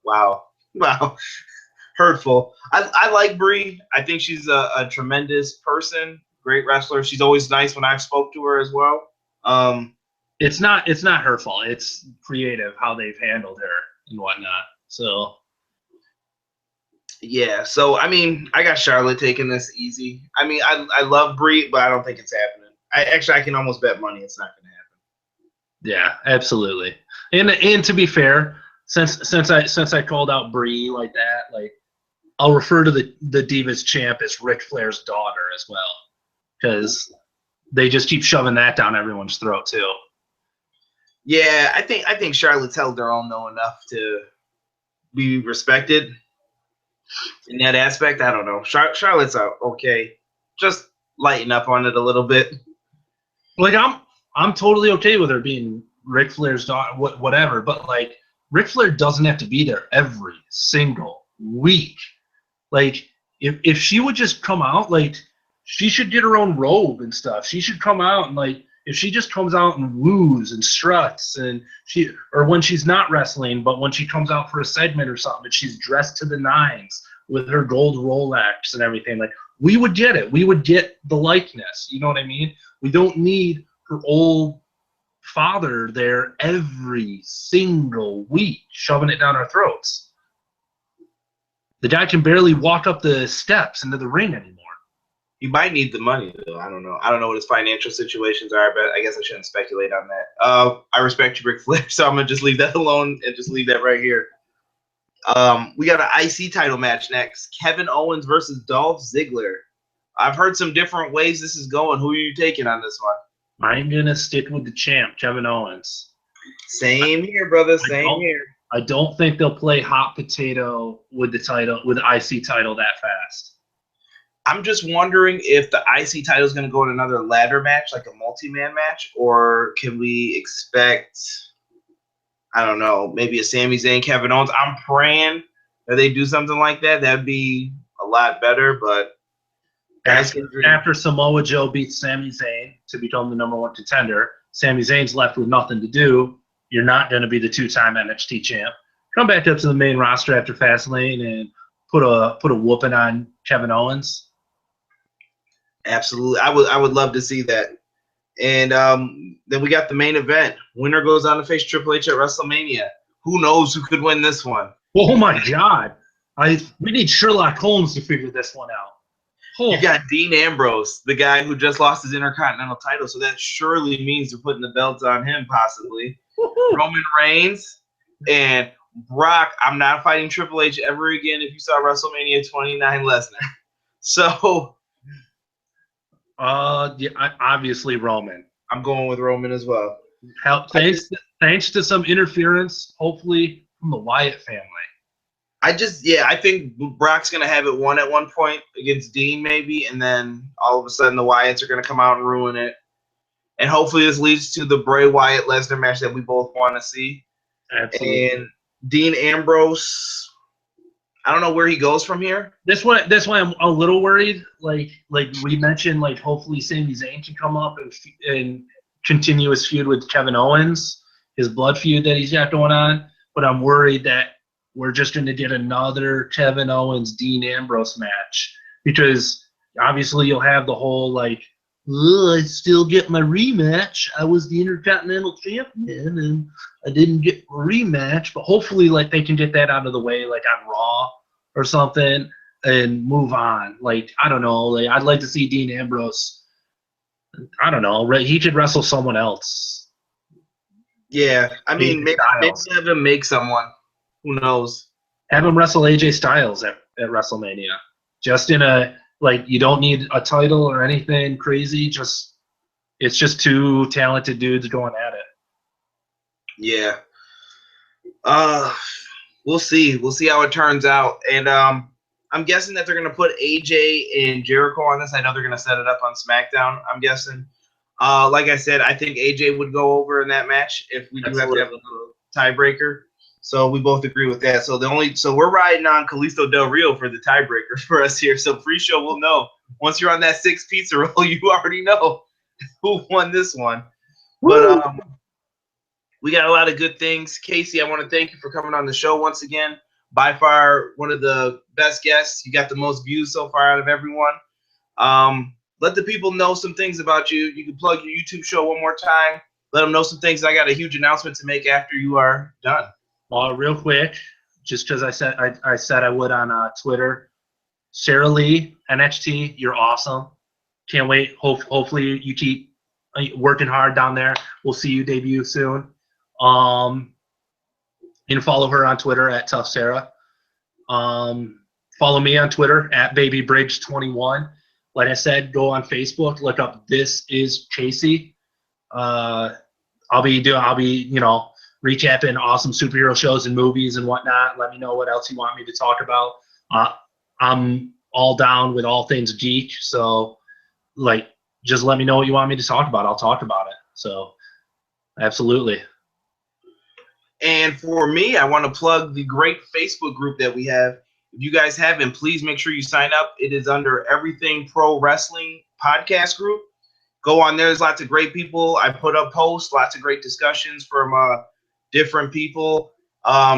Wow. Hurtful. I like Brie. I think she's a tremendous person, great wrestler. She's always nice when I've spoke to her as well. It's not her fault. It's creative how they've handled her and whatnot. So. Yeah. So I mean, I got Charlotte taking this easy. I mean, I love Brie, but I don't think it's happening. I can almost bet money it's not going to happen. Yeah, absolutely. And to be fair, since I called out Brie like that, like I'll refer to the Divas champ as Ric Flair's daughter as well, because they just keep shoving that down everyone's throat too. Yeah, I think Charlotte's held her own though enough to be respected in that aspect. I don't know. Charlotte's okay. Just lighten up on it a little bit. Like I'm totally okay with her being Ric Flair's daughter, whatever. But like, Ric Flair doesn't have to be there every single week. Like, if she would just come out, like, she should get her own robe and stuff. She should come out and like, if she just comes out and woos and struts or when she's not wrestling, but when she comes out for a segment or something, and she's dressed to the nines with her gold Rolex and everything, like, we would get it. We would get the likeness. You know what I mean? We don't need her old father there every single week shoving it down our throats. The guy can barely walk up the steps into the ring anymore. He might need the money, though. I don't know what his financial situations are, but I guess I shouldn't speculate on that. I respect you, Ric Flair, so I'm going to just leave that alone and just leave that right here. We got an IC title match next. Kevin Owens versus Dolph Ziggler. I've heard some different ways this is going. Who are you taking on this one? I'm going to stick with the champ, Kevin Owens. Same here, brother. Same here. I don't think they'll play hot potato with the IC title that fast. I'm just wondering if the IC title is going to go in another ladder match, like a multi-man match, or can we expect, I don't know, maybe a Sami Zayn, Kevin Owens? I'm praying that they do something like that. That'd be a lot better, but after Samoa Joe beats Sami Zayn to become the #1 contender, Sami Zayn's left with nothing to do. you're not going to be the 2-time NXT champ. Come back up to the main roster after Fastlane and put a whooping on Kevin Owens. Absolutely, I would love to see that. And then we got the main event. Winner goes on to face Triple H at WrestleMania. Who knows who could win this one? Oh my God! We need Sherlock Holmes to figure this one out. Oh. You got Dean Ambrose, the guy who just lost his Intercontinental title, so that surely means they're putting the belts on him, possibly. Woo-hoo. Roman Reigns and Brock. I'm not fighting Triple H ever again if you saw WrestleMania 29 Lesnar. So, yeah, obviously Roman. I'm going with Roman as well. Thanks to some interference, hopefully from the Wyatt family. I think Brock's going to have it won at one point against Dean maybe, and then all of a sudden the Wyatts are going to come out and ruin it. And hopefully this leads to the Bray Wyatt-Lesnar match that we both want to see. Absolutely. And Dean Ambrose, I don't know where he goes from here. That's why I'm a little worried. Like we mentioned, like hopefully Sami Zayn can come up and continue his feud with Kevin Owens, his blood feud that he's got going on. But I'm worried that we're just going to get another Kevin Owens Dean Ambrose match, because obviously you'll have the whole like, I still get my rematch. I was the Intercontinental Champion and I didn't get a rematch. But hopefully, like, they can get that out of the way, like on Raw or something, and move on. Like, I don't know. Like, I'd like to see Dean Ambrose. I don't know. He could wrestle someone else. Yeah, I mean, maybe have him make someone. Who knows? Have him wrestle AJ Styles at WrestleMania. Just in a, like, you don't need a title or anything crazy. It's just two talented dudes going at it. Yeah. We'll see. We'll see how it turns out. And I'm guessing that they're going to put AJ and Jericho on this. I know they're going to set it up on SmackDown, I'm guessing. Like I said, I think AJ would go over in that match if we do have to have a little tiebreaker. So we both agree with that. So we're riding on Kalisto Del Rio for the tiebreaker for us here. So pre-show we'll know. Once you're on that 6 pizza roll, you already know who won this one. Woo! But we got a lot of good things. Casey, I want to thank you for coming on the show once again. By far one of the best guests. You got the most views so far out of everyone. Let the people know some things about you. You can plug your YouTube show one more time. Let them know some things. I got a huge announcement to make after you are done. Real quick, just because I said I would on Twitter. Sarah Lee, NXT, you're awesome. Can't wait. Hopefully you keep working hard down there. We'll see you debut soon. You can follow her on Twitter at Tough Sarah. Follow me on Twitter at BabyBriggs21. Like I said, go on Facebook, look up This Is Casey. I'll be recapping awesome superhero shows and movies and whatnot. Let me know what else you want me to talk about. I'm all down with all things geek, so just let me know what you want me to talk about. I'll talk about it. So absolutely. And for me, I want to plug the great Facebook group that we have. If you guys haven't, please make sure you sign up. It is under Everything Pro Wrestling Podcast Group. Go on there. There's lots of great people. I put up posts, lots of great discussions from different people.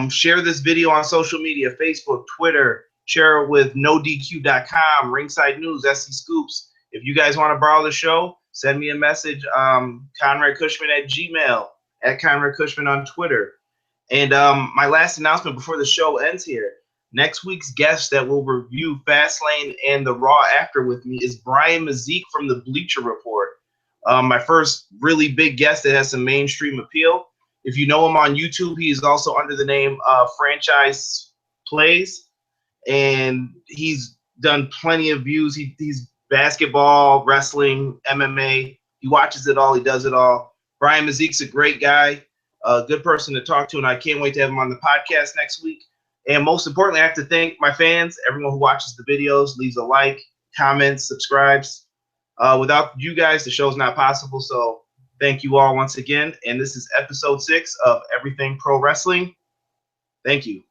Share this video on social media, Facebook, Twitter. Share it with NoDQ.com, Ringside News, SC Scoops. If you guys want to borrow the show, send me a message. ConradKushman at Gmail, at ConradKushman on Twitter. And my last announcement before the show ends here. Next week's guest that will review Fastlane and the Raw after with me is Brian Mazik from the Bleacher Report. My first really big guest that has some mainstream appeal. If you know him on YouTube, he is also under the name Franchise Plays. And he's done plenty of views. He's basketball, wrestling, MMA. He watches it all. He does it all. Brian Mazik's a great guy, a good person to talk to, and I can't wait to have him on the podcast next week. And most importantly, I have to thank my fans, everyone who watches the videos, leaves a like, comments, subscribes. Without you guys, the show's not possible. So thank you all once again. And this is episode 6 of Everything Pro Wrestling. Thank you.